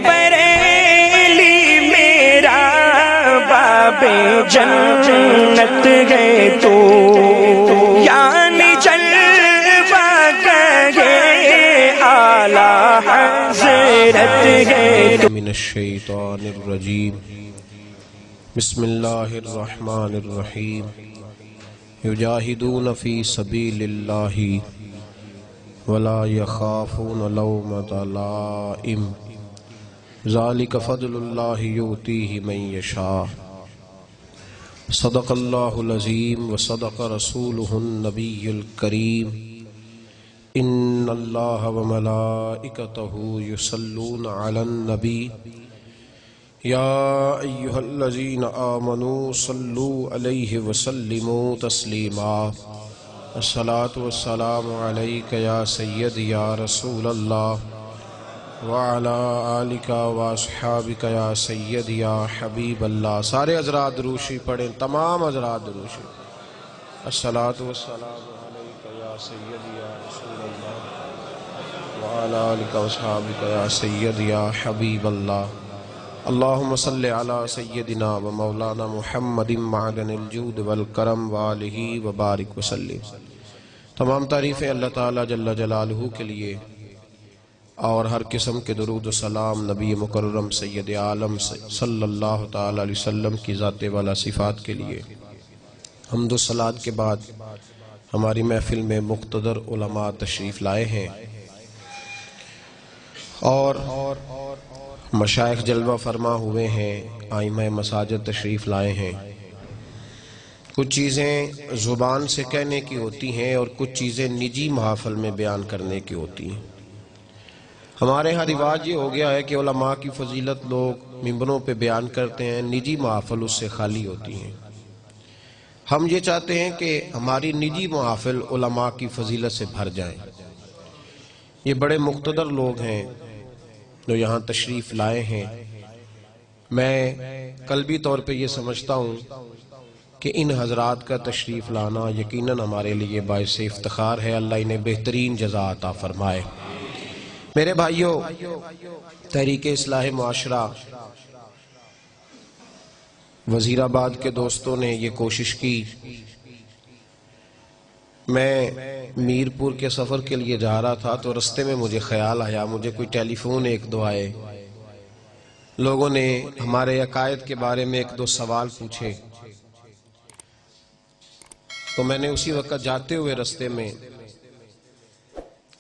بریلی میرا باب جنت ہے تو، یعنی جلوہ گئے اعلیٰ حضرت ہے تو۔ من الشیطان الرجیم بسم اللہ الرحمن الرحیم یجاہدون فی سبیل اللہ ولا یخافون لومۃ لائم ذالک فضل اللہ یؤتیہ من یشاء صدق اللہ العظیم وصدق رسولہ النبی الکریم ان اللہ وملائکتہ یصلون علی النبی یا ایہا الذین آمنوا صلوا علیہ وسلموا تسلیما الصلاة والسلام علیک یا سید یا رسول اللہ وعلی آلک واصحابک یا سید یا حبیب اللہ۔ سارے حضرات دروشی پڑھیں، تمام حضرات دروشی۔ الصلاة والسلام علیک یا سید یا رسول اللہ وعلی آلک واصحابک یا سید یا حبیب اللہ۔ اللہم صلی علی سیدنا و مولانا محمد معدن الجود والکرم وآلہ وبارک وسلم۔ تمام تعریفیں اللہ تعالیٰ جل جلالہ کے لیے، اور ہر قسم کے درود و سلام نبی مکرم سید عالم صلی اللہ تعالیٰ علیہ وسلم کی ذات والا صفات کے لیے۔ حمد و صلوات کے بعد ہماری محفل میں مقتدر علماء تشریف لائے ہیں اور مشائخ جلوہ فرما ہوئے ہیں، ائمہ مساجد تشریف لائے ہیں۔ کچھ چیزیں زبان سے کہنے کی ہوتی ہیں اور کچھ چیزیں نجی محافل میں بیان کرنے کی ہوتی ہیں۔ ہمارے ہاں رواج یہ ہو گیا ہے کہ علماء کی فضیلت لوگ ممبروں پہ بیان کرتے ہیں، نجی محافل اس سے خالی ہوتی ہیں۔ ہم یہ چاہتے ہیں کہ ہماری نجی محافل علماء کی فضیلت سے بھر جائیں۔ یہ بڑے مقتدر لوگ ہیں جو یہاں تشریف لائے ہیں۔ میں قلبی طور پہ یہ سمجھتا ہوں کہ ان حضرات کا تشریف لانا یقیناً ہمارے لیے باعث افتخار ہے۔ اللہ انہیں بہترین جزا عطا فرمائے۔ میرے بھائیوں، تحریک اصلاح معاشرہ وزیر آباد کے دوستوں نے یہ کوشش کی۔ میں میرپور کے سفر کے لیے جا رہا تھا تو رستے میں مجھے خیال آیا، مجھے کوئی ٹیلی فون ایک دو آئے، لوگوں نے ہمارے عقائد کے بارے میں ایک دو سوال پوچھے، تو میں نے اسی وقت جاتے ہوئے رستے میں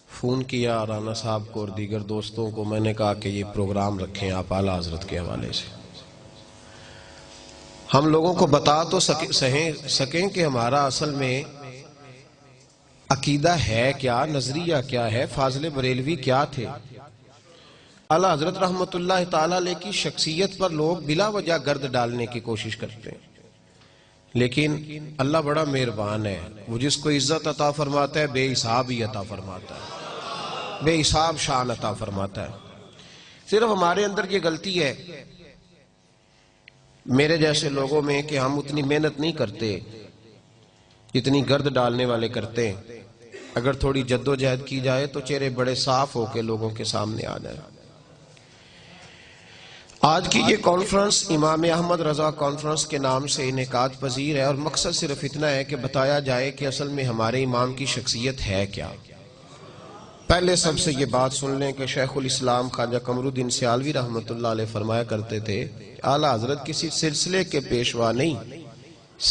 فون کیا رانا صاحب کو اور دیگر دوستوں کو۔ میں نے کہا کہ یہ پروگرام رکھیں آپ اعلیٰ حضرت کے حوالے سے، ہم لوگوں کو بتا تو سکیں کہ ہمارا اصل میں عقیدہ ہے کیا، نظریہ کیا ہے، فاضل بریلوی کیا تھے۔ اعلیٰ حضرت رحمت اللہ تعالیٰ علیہ کی شخصیت پر لوگ بلا وجہ گرد ڈالنے کی کوشش کرتے ہیں، لیکن اللہ بڑا مہربان ہے، وہ جس کو عزت عطا فرماتا ہے بے حساب ہی عطا فرماتا ہے، بے حساب شان عطا فرماتا ہے۔ صرف ہمارے اندر یہ غلطی ہے میرے جیسے لوگوں میں کہ ہم اتنی محنت نہیں کرتے جتنی گرد ڈالنے والے کرتے ہیں۔ اگر تھوڑی جد و جہد کی جائے تو چہرے بڑے صاف ہو کے لوگوں کے سامنے آ جائے۔ آج کی یہ کانفرنس امام احمد رضا کانفرنس کے نام سے انعقاد پذیر ہے، اور مقصد صرف اتنا ہے کہ بتایا جائے کہ اصل میں ہمارے امام کی شخصیت ہے کیا۔ پہلے سب سے یہ بات سن لیں کہ شیخ الاسلام خواجہ قمر الدین سیالوی رحمت اللہ علیہ فرمایا کرتے تھے، اعلیٰ حضرت کسی سلسلے کے پیشوا نہیں،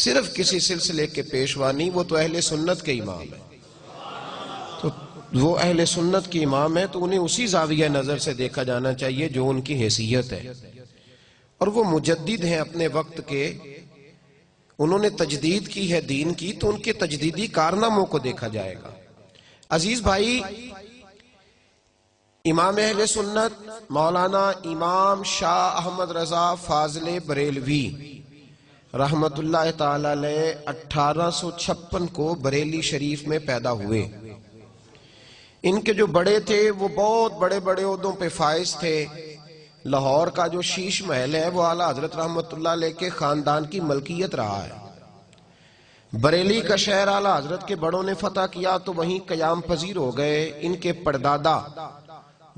صرف کسی سلسلے کے پیشوا نہیں، وہ تو اہل سنت کے امام ہیں۔ تو وہ اہل سنت کے امام ہیں تو انہیں اسی زاویہ نظر سے دیکھا جانا چاہیے جو ان کی حیثیت ہے، اور وہ مجدد ہیں اپنے وقت کے، انہوں نے تجدید کی ہے دین کی، تو ان کے تجدیدی کارناموں کو دیکھا جائے گا۔ عزیز بھائی، امام اہل سنت مولانا امام شاہ احمد رضا فاضل بریلوی رحمت اللہ تعالی علیہ 1856 کو بریلی شریف میں پیدا ہوئے۔ ان کے جو بڑے تھے وہ بہت بڑے بڑے عہدوں پہ فائز تھے۔ لاہور کا جو شیش محل ہے وہ اعلیٰ حضرت رحمت اللہ علیہ کے خاندان کی ملکیت رہا ہے۔ بریلی کا شہر اعلیٰ حضرت کے بڑوں نے فتح کیا تو وہیں قیام پذیر ہو گئے۔ ان کے پردادا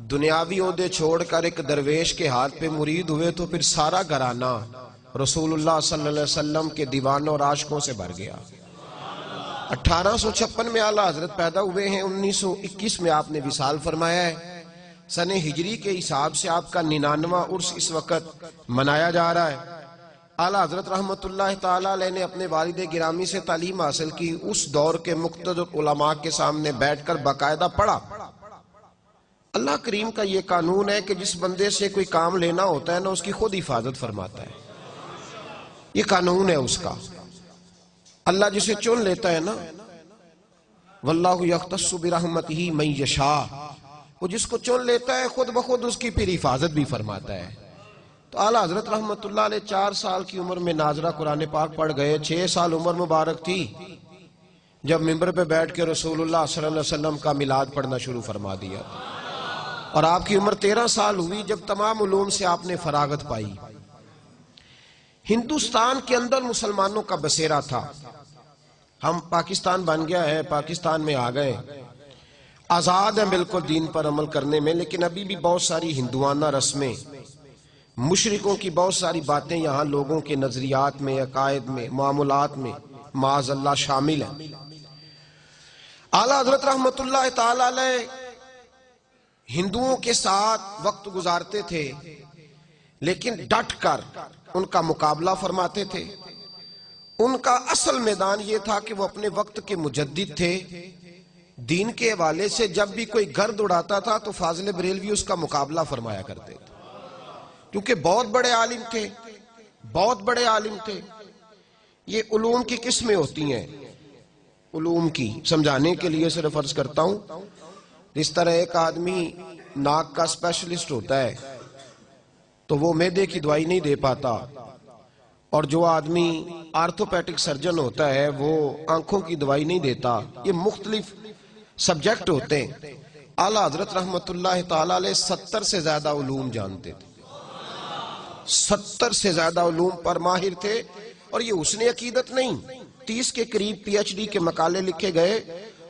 دنیاوی عہدے چھوڑ کر ایک درویش کے ہاتھ پہ مرید ہوئے تو پھر سارا گھرانہ رسول اللہ صلی اللہ علیہ وسلم کے دیوانوں اور عاشقوں سے بھر گیا۔ 1856 میں اعلیٰ حضرت پیدا ہوئے ہیں، 1921 میں آپ نے وصال فرمایا ہے۔ سن ہجری کے حساب سے آپ کا 99واں عرس اس وقت منایا جا رہا ہے۔ اعلیٰ حضرت رحمت اللہ تعالی علیہ نے اپنے والد گرامی سے تعلیم حاصل کی، اس دور کے مقتدر علماء کے سامنے بیٹھ کر باقاعدہ پڑھا۔ اللہ کریم کا یہ قانون ہے کہ جس بندے سے کوئی کام لینا ہوتا ہے نا، اس کی خود حفاظت فرماتا ہے، یہ قانون ہے اس کا۔ اللہ جسے چن لیتا ہے نا، واللہ یختص برحمتہ من یشاء، وہ جس کو چن لیتا ہے خود بخود اس کی پھر حفاظت بھی فرماتا ہے۔ تو اعلیٰ حضرت رحمت اللہ علیہ 4 سال کی عمر میں ناظرہ قرآن پاک پڑھ گئے۔ 6 سال عمر مبارک تھی جب منبر پہ بیٹھ کے رسول اللہ صلی اللہ علیہ وسلم کا میلاد پڑھنا شروع فرما دیا، اور آپ کی عمر 13 سال ہوئی جب تمام علوم سے آپ نے فراغت پائی۔ ہندوستان کے اندر مسلمانوں کا بسیرا تھا، ہم پاکستان بن گیا ہے، پاکستان میں آ گئے، آزاد ہیں بالکل دین پر عمل کرنے میں، لیکن ابھی بھی بہت ساری ہندوانہ رسمیں، مشرکوں کی بہت ساری باتیں یہاں لوگوں کے نظریات میں، عقائد میں، معاملات میں معاذ اللہ شامل ہیں۔ اعلیٰ حضرت رحمت اللہ تعالی علیہ ہندوؤں کے ساتھ وقت گزارتے تھے، لیکن ڈٹ کر ان کا مقابلہ فرماتے تھے۔ ان کا اصل میدان یہ تھا کہ وہ اپنے وقت کے مجدد تھے، دین کے حوالے سے جب بھی کوئی گرد اڑاتا تھا تو فاضل بریلوی اس کا مقابلہ فرمایا کرتے تھے، کیونکہ بہت بڑے عالم تھے، بہت بڑے عالم تھے۔ یہ علوم کی قسمیں ہوتی ہیں، علوم کی سمجھانے کے لیے صرف عرض کرتا ہوں، جس طرح ایک آدمی ناک کا اسپیشلسٹ ہوتا ہے تو وہ معدے کی دوائی نہیں دے پاتا، اور جو آدمی آرتھوپیڈک سرجن ہوتا ہے وہ آنکھوں کی دوائی نہیں دیتا، یہ مختلف سبجیکٹ ہوتے ہیں۔ اعلیٰ حضرت رحمت اللہ تعالی علیہ 70 سے زیادہ علوم جانتے تھے، 70 سے زیادہ علوم پر ماہر تھے، اور یہ حسن عقیدت نہیں، 30 کے قریب پی ایچ ڈی کے مقالے لکھے گئے،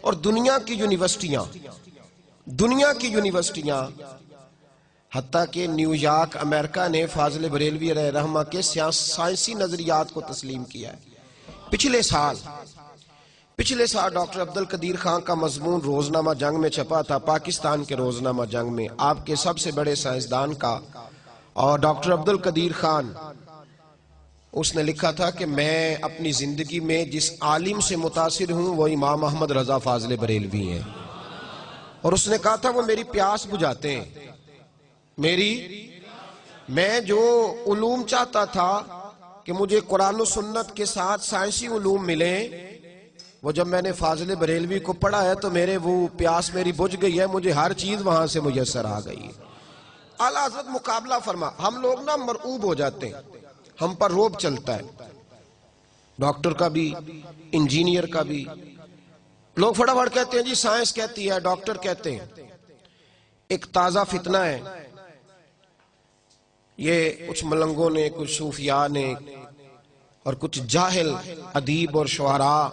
اور دنیا کی یونیورسٹیاں حتیٰ کہ نیو یارک امریکہ نے فاضل بریلوی علیہ رحمہ کے سائنسی نظریات کو تسلیم کیا ہے۔ پچھلے سال ڈاکٹر عبدالقدیر خان کا مضمون روزنامہ جنگ میں چھپا تھا، پاکستان کے روزنامہ جنگ میں، آپ کے سب سے بڑے سائنسدان کا، اور ڈاکٹر عبدالقدیر خان اس نے لکھا تھا کہ میں اپنی زندگی میں جس عالم سے متاثر ہوں وہ امام احمد رضا فاضل بریلوی ہیں، اور اس نے کہا تھا وہ میری پیاس بجھاتے ہیں، میں جو علوم چاہتا تھا کہ مجھے قرآن و سنت کے ساتھ سائنسی علوم ملیں، وہ جب میں نے فاضل بریلوی کو پڑھا ہے تو وہ پیاس میری بجھ گئی ہے، مجھے ہر چیز وہاں سے میسر آ گئی ہے۔ اعلیٰ حضرت مقابلہ فرما، ہم لوگ نا مرعوب ہو جاتے ہیں، ہم پر روب چلتا ہے، ڈاکٹر کا بھی، انجینئر کا بھی، لوگ فٹافٹ کہتے ہیں جی سائنس کہتی ہے، ڈاکٹر کہتے ہیں۔ ایک تازہ فتنہ ہے، یہ کچھ ملنگوں نے، کچھ صوفیاء نے، اور کچھ جاہل ادیب اور شعراء،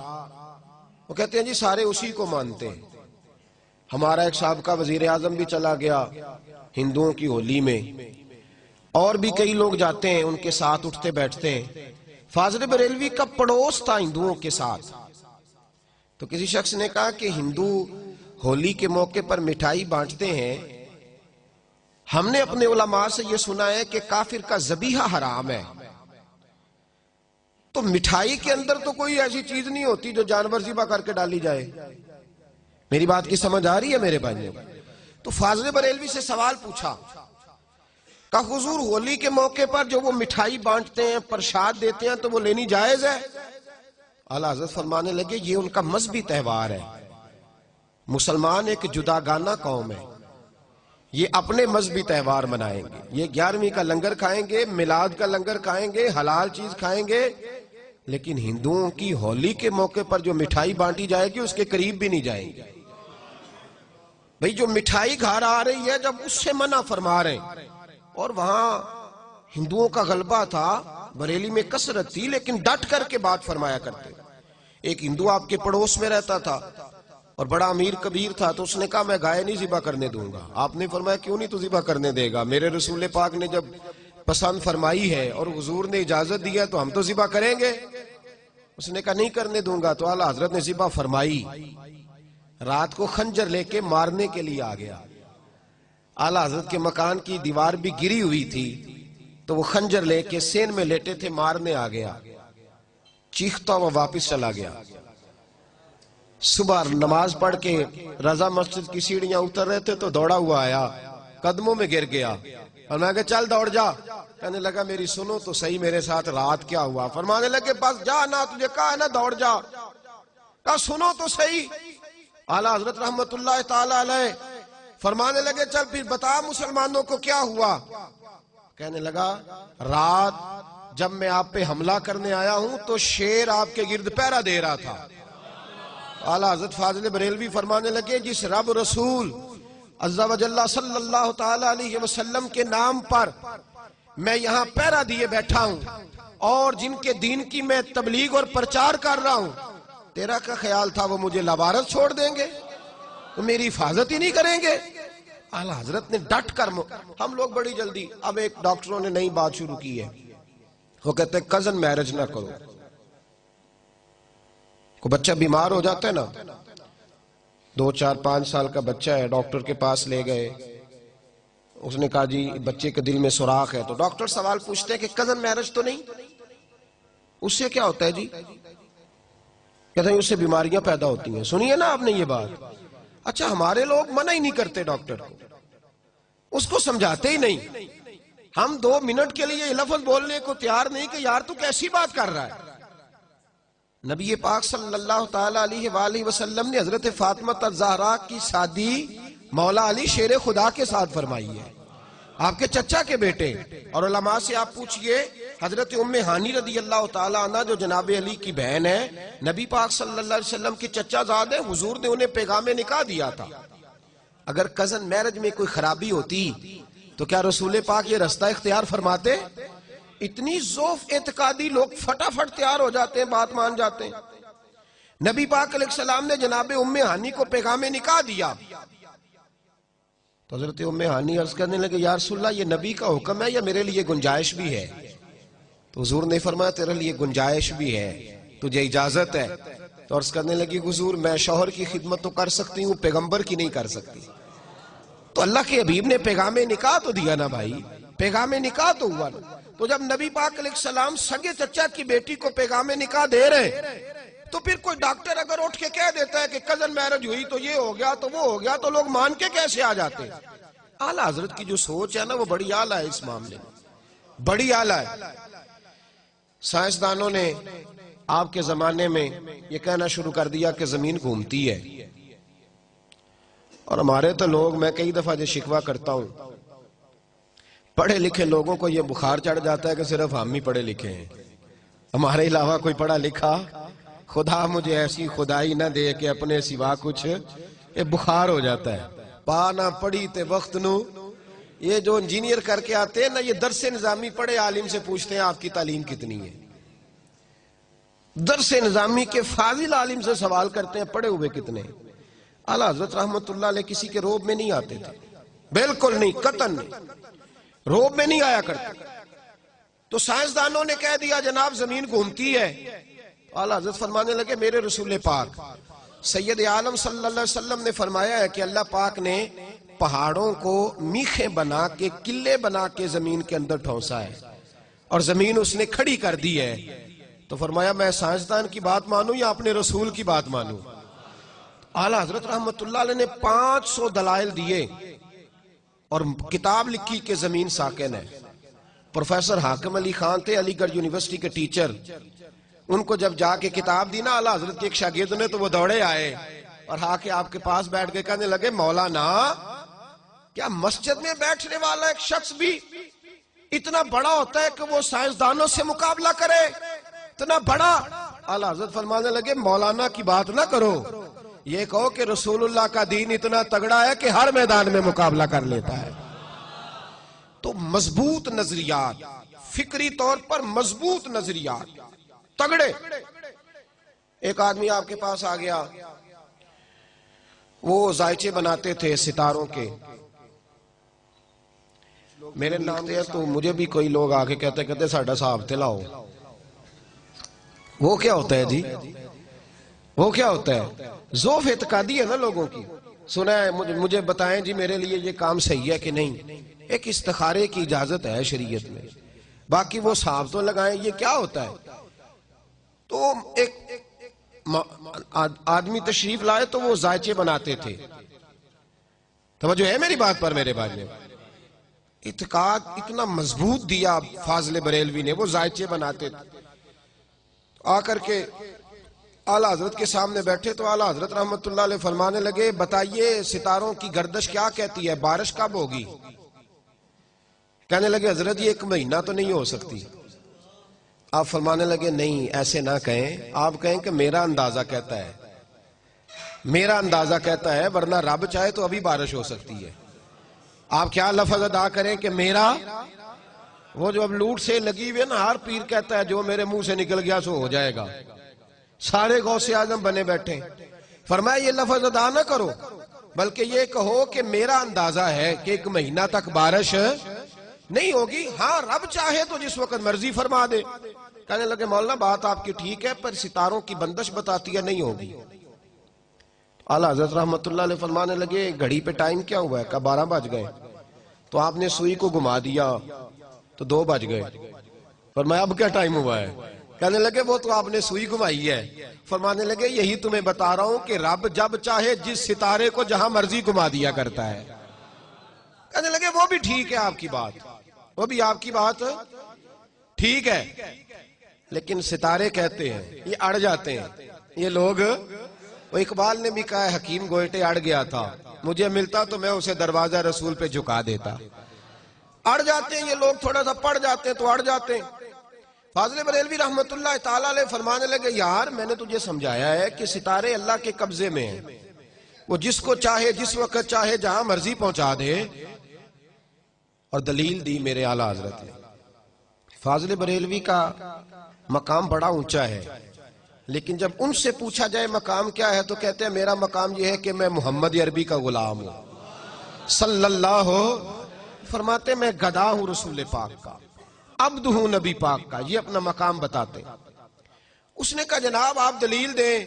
وہ کہتے ہیں جی سارے اسی کو مانتے ہیں۔ ہمارا ایک سابقہ وزیر اعظم بھی چلا گیا ہندوؤں کی ہولی میں، اور بھی کئی لوگ جاتے ہیں، ان کے ساتھ اٹھتے بیٹھتے ہیں۔ فاضل بریلوی کا پڑوس تھا ہندوؤں کے ساتھ، تو کسی شخص نے کہا کہ ہندو ہولی کے موقع پر مٹھائی بانٹتے ہیں، ہم نے اپنے علماء سے یہ سنا ہے کہ کافر کا ذبیحہ حرام ہے، تو مٹھائی کے اندر تو کوئی ایسی چیز نہیں ہوتی جو جانور ذبح کر کے ڈالی جائے۔ میری بات کی سمجھ آ رہی ہے میرے بھائیوں؟ تو فاضل بریلوی سے سوال پوچھا کہ حضور ہولی کے موقع پر جو وہ مٹھائی بانٹتے ہیں، پرشاد دیتے ہیں، تو وہ لینی جائز ہے؟ اعلیٰ حضرت فرمانے لگے یہ ان کا مذہبی تہوار ہے، مسلمان ایک جداگانہ قوم ہے، یہ اپنے مذہبی تہوار منائیں گے، یہ 11ویں کا لنگر کھائیں گے، میلاد کا لنگر کھائیں گے، حلال چیز کھائیں گے، لیکن ہندوؤں کی ہولی کے موقع پر جو مٹھائی بانٹی جائے گی اس کے قریب بھی نہیں جائیں گے۔ بھئی جو مٹھائی گھر آ رہی ہے، جب اس سے منع فرما رہے ہیں، اور وہاں ہندوؤں کا غلبہ تھا، بریلی میں کثرت تھی، لیکن ڈٹ کر کے بات فرمایا کرتے۔ ایک ہندو آپ کے پڑوس میں رہتا تھا، اور بڑا امیر کبیر تھا، تو اس نے کہا میں گائے نہیں ذبح کرنے دوں گا۔ آپ نے فرمایا کیوں نہیں تو ذبح کرنے دے گا؟ میرے رسول پاک نے جب پسند فرمائی ہے اور حضور نے اجازت دی ہے تو ہم تو ذبح کریں گے۔ اس نے کہا نہیں کرنے دوں گا، تو اعلیٰ حضرت نے ذبح فرمائی۔ رات کو خنجر لے کے مارنے کے لیے آ گیا۔ اعلیٰ حضرت کے مکان کی دیوار بھی گری ہوئی تھی، تو وہ خنجر لے کے سین میں لیٹے تھے، مارنے آ گیا، چیختا ہوا واپس چلا گیا۔ صبح نماز پڑھ کے رضا مسجد کی سیڑھیاں اتر رہے تھے تو دوڑا ہوا آیا، قدموں میں گر گیا، اور میں کہا چل دوڑ جا۔ کہنے لگا میری سنو تو صحیح، میرے ساتھ رات کیا ہوا؟ فرمانے لگے بس جا نا، تجھے کہا ہے نا دوڑ جا۔ کہا سنو تو صحیح۔ اعلیٰ حضرت رحمت اللہ تعالی علیہ فرمانے لگے چل پھر بتا مسلمانوں کو کیا ہوا؟ کہنے لگا رات جب میں آپ پہ حملہ کرنے آیا ہوں تو شیر آپ کے گرد پہرا دے رہا تھا۔ اعلیٰ حضرت فاضل بریلوی فرمانے لگے جس رب رسول عز و جل صلی اللہ تعالی علیہ وسلم کے نام پر میں یہاں پہرا دیے بیٹھا ہوں، اور جن کے دین کی میں تبلیغ اور پرچار کر رہا ہوں، تیرا کیا خیال تھا وہ مجھے لوارث چھوڑ دیں گے؟ وہ میری حفاظت ہی نہیں کریں گے؟ اعلیٰ حضرت نے ڈٹ کر ہم لوگ بڑی جلدی، اب ایک ڈاکٹروں نے نئی بات شروع کی ہے، وہ کہتے ہیں کزن میرج نہ کرو۔ کو بچہ بیمار ہو جاتا ہے نا، 2 4 5 سال کا بچہ ہے، ڈاکٹر کے پاس لے گئے، اس نے کہا جی بچے کے دل میں سوراخ ہے، تو ڈاکٹر سوال پوچھتے ہیں کہ کزن میرج تو نہیں؟ اس سے کیا ہوتا ہے جی؟ کہتے ہیں اس سے بیماریاں پیدا ہوتی ہیں۔ سنیے نا آپ نے یہ بات۔ اچھا ہمارے لوگ منع ہی نہیں کرتے ڈاکٹر کو، اس کو سمجھاتے ہی نہیں۔ ہم 2 منٹ کے لیے یہ لفظ بولنے کو تیار نہیں کہ یار تو کیسی بات کر رہا ہے۔ نبی پاک صلی اللہ تعالی علیہ وآلہ وسلم نے حضرت فاطمہ الزہرا کی شادی مولا علی شیر خدا کے ساتھ فرمائی ہے، آپ کے چچا کے بیٹے۔ اور علماء سے آپ پوچھئے، حضرت ام ہانی رضی اللہ تعالی عنہ جو جناب علی کی بہن ہے، نبی پاک صلی اللہ علیہ وسلم کی چچا زاد ہے، حضور نے انہیں پیغام نکاح دیا تھا۔ اگر کزن میرج میں کوئی خرابی ہوتی تو کیا رسول پاک یہ رستہ اختیار فرماتے؟ اتنی ضعف اعتقادی لوگ فٹافٹ تیار ہو جاتے ہیں، بات مان جاتے ہیں۔ نبی پاک علیہ السلام نے جناب ام ہانی کو پیغام نکاح دیا، تو حضرت ام ہانی عرض کرنے لگے یا رسول اللہ یہ نبی کا حکم ہے یا میرے لیے گنجائش بھی ہے؟ تو حضور نے فرمایا تیرے لیے گنجائش بھی ہے، تجھے اجازت ہے۔ تو عرض کرنے لگی حضور میں شوہر کی خدمت تو کر سکتی ہوں، پیغمبر کی نہیں کر سکتی۔ تو اللہ کے حبیب نے پیغام نکاح تو دیا نا بھائی، پیغام نکاح تو ہوا نا۔ تو جب نبی پاک علیہ السلام سگے چچا کی بیٹی کو پیغام نکاح دے رہے، تو پھر کوئی ڈاکٹر اگر اٹھ کے کہہ دیتا ہے کہ کزن میرج ہوئی تو یہ ہو گیا تو وہ ہو گیا، تو لوگ مان کے کیسے آ جاتے ہیں؟ اعلیٰ حضرت کی جو سوچ ہے نا وہ بڑی اعلیٰ ہے، اس معاملے میں بڑی اعلیٰ ہے۔ سائنسدانوں نے آپ کے زمانے میں یہ کہنا شروع کر دیا کہ زمین گھومتی ہے، اور ہمارے تو لوگ، میں کئی دفعہ یہ شکوہ کرتا ہوں، پڑھے لکھے لوگوں کو یہ بخار چڑھ جاتا ہے کہ صرف ہم ہی پڑھے لکھے ہیں، ہمارے علاوہ کوئی پڑھا لکھا، خدا مجھے ایسی خدائی نہ دے کہ اپنے سوا کچھ، یہ بخار ہو جاتا ہے۔ پانا پڑھی تے وقت نو، یہ جو انجینئر کر کے آتے ہیں نا، یہ درس نظامی پڑھے عالم سے پوچھتے ہیں آپ کی تعلیم کتنی ہے، درس نظامی کے فاضل عالم سے سوال کرتے ہیں پڑھے ہوئے کتنے۔ اعلیٰ حضرت رحمت اللہ علیہ کسی کے روب میں نہیں آتے تھے، بالکل نہیں، قطعاً نہیں، روب میں نہیں آیا کرتے۔ تو سائنسدانوں نے کہہ دیا جناب زمین گھومتی ہے۔ اعلیٰ حضرت فرمانے لگے میرے رسول پاک سید عالم صلی اللہ علیہ وسلم نے فرمایا ہے کہ اللہ پاک نے پہاڑوں کو میخیں بنا کے، قلعے بنا کے زمین کے اندر ٹھونسا ہے، اور زمین اس نے کھڑی کر دی ہے۔ تو فرمایا میں سائنسدان کی بات مانوں یا اپنے رسول کی بات مانوں؟ اعلیٰ حضرت رحمت اللہ علیہ نے 500 دلائل دیے اور کتاب لکھی کہ زمین ساکن ہے۔ پروفیسر حاکم علی خان تھے، علی گڑھ یونیورسٹی کے ٹیچر، ان کو جب جا کے کتاب دی نا اعلیٰ حضرت کے ایک شاگرد نے، تو وہ دوڑے آئے اور آ کے آپ کے پاس بیٹھ کے کہنے لگے مولانا کیا مسجد میں بیٹھنے والا ایک شخص بھی اتنا بڑا ہوتا ہے کہ وہ سائنسدانوں سے مقابلہ کرے؟ اتنا بڑا؟ اعلیٰ حضرت فرمانے لگے مولانا کی بات نہ کرو، یہ کہو کہ رسول اللہ کا دین اتنا تگڑا ہے کہ ہر میدان میں مقابلہ کر لیتا ہے۔ تو مضبوط نظریات، فکری طور پر مضبوط نظریات، تگڑے۔ ایک آدمی آپ کے پاس آ گیا، وہ ذائچے بناتے تھے ستاروں کے. میرے نام ہے تو مجھے بھی کوئی لوگ آ کے کہتے ساڈا حساب تے لاؤ. وہ کیا ہوتا ہے جی؟ وہ کیا ہوتا ہے؟ ذوف اعتقادی ہے نا لوگوں کی. سنا ہے مجھے بتائیں جی میرے لیے یہ کام صحیح ہے کہ نہیں. ایک استخارے کی اجازت ہے شریعت میں، باقی وہ حساب تو لگائیں. یہ کیا ہوتا ہے؟ تو ایک آدمی تشریف لائے تو وہ ذائچے بناتے تھے. توجہ ہے میری بات پر میرے بھائی نے؟ اعتقاد اتنا مضبوط دیا فاضل بریلوی نے. وہ ذائچے بناتے تھے. آ کر کے اعلیٰ حضرت کے سامنے بیٹھے تو اعلیٰ حضرت رحمت اللہ علیہ فرمانے لگے بتائیے ستاروں کی گردش کیا کہتی ہے، بارش کب ہوگی؟ کہنے لگے حضرت یہ 1 مہینہ تو نہیں ہو سکتی. آپ فرمانے لگے نہیں ایسے نہ کہیں، آپ کہیں کہ میرا اندازہ کہتا ہے، میرا اندازہ کہتا ہے، ورنہ رب چاہے تو ابھی بارش ہو سکتی ہے. آپ کیا لفظ ادا کریں کہ میرا، وہ جو اب لوٹ سے لگی ہوئے نا، ہر پیر کہتا ہے جو میرے منہ سے نکل گیا سو ہو جائے گا. سارے غوث اعظم بنے بیٹھے. فرمایا یہ لفظ ادا نہ کرو، بلکہ یہ کہو کہ میرا اندازہ ہے کہ 1 مہینہ تک بارش نہیں ہوگی، ہاں رب چاہے تو جس وقت مرضی فرما دے. کہنے لگے مولانا بات آپ کی ٹھیک ہے، پر ستاروں کی بندش بتاتی ہے نہیں ہوگی. اعلیٰ حضرت رحمت اللہ علیہ فرمانے لگے گھڑی پہ ٹائم کیا ہوا ہے؟ کہ 12 بج گئے. تو آپ نے سوئی کو گھما دیا تو 2 بج گئے. فرمایا اب کیا ٹائم ہوا ہے؟ کہنے لگے وہ تو آپ نے سوئی گھمائی ہے. فرمانے لگے یہی تمہیں بتا رہا ہوں کہ رب جب چاہے جس ستارے کو جہاں مرضی گھما دیا کرتا ہے. کہنے لگے وہ بھی ٹھیک ہے آپ کی بات، وہ بھی آپ کی بات ٹھیک ہے، لیکن ستارے کہتے ہیں یہ اڑ جاتے ہیں. یہ لوگ، وہ اقبال نے بھی کہا ہے حکیم گوئٹے اڑ گیا تھا، مجھے ملتا تو میں اسے دروازہ رسول پہ جھکا دیتا. اڑ جاتے ہیں یہ لوگ، تھوڑا سا پڑ جاتے ہیں تو اڑ جاتے ہیں. فاضل بریلوی رحمت اللہ تعالیٰ علیہ فرمانے لگے یار میں نے تجھے سمجھایا ہے کہ ستارے اللہ کے قبضے میں ہیں، وہ جس کو چاہے جس وقت چاہے جہاں مرضی پہنچا دے. اور دلیل دی میرے اعلیٰ حضرت نے. فاضل بریلوی کا مقام بڑا اونچا ہے، لیکن جب ان سے پوچھا جائے مقام کیا ہے تو کہتے ہیں میرا مقام یہ ہے کہ میں محمد عربی کا غلام ہوں صلی اللہ. فرماتے میں گدھا ہوں رسول پاک کا، عبد ہوں نبی پاک کا. یہ اپنا مقام بتاتے. اس نے کہا جناب آپ دلیل دیں.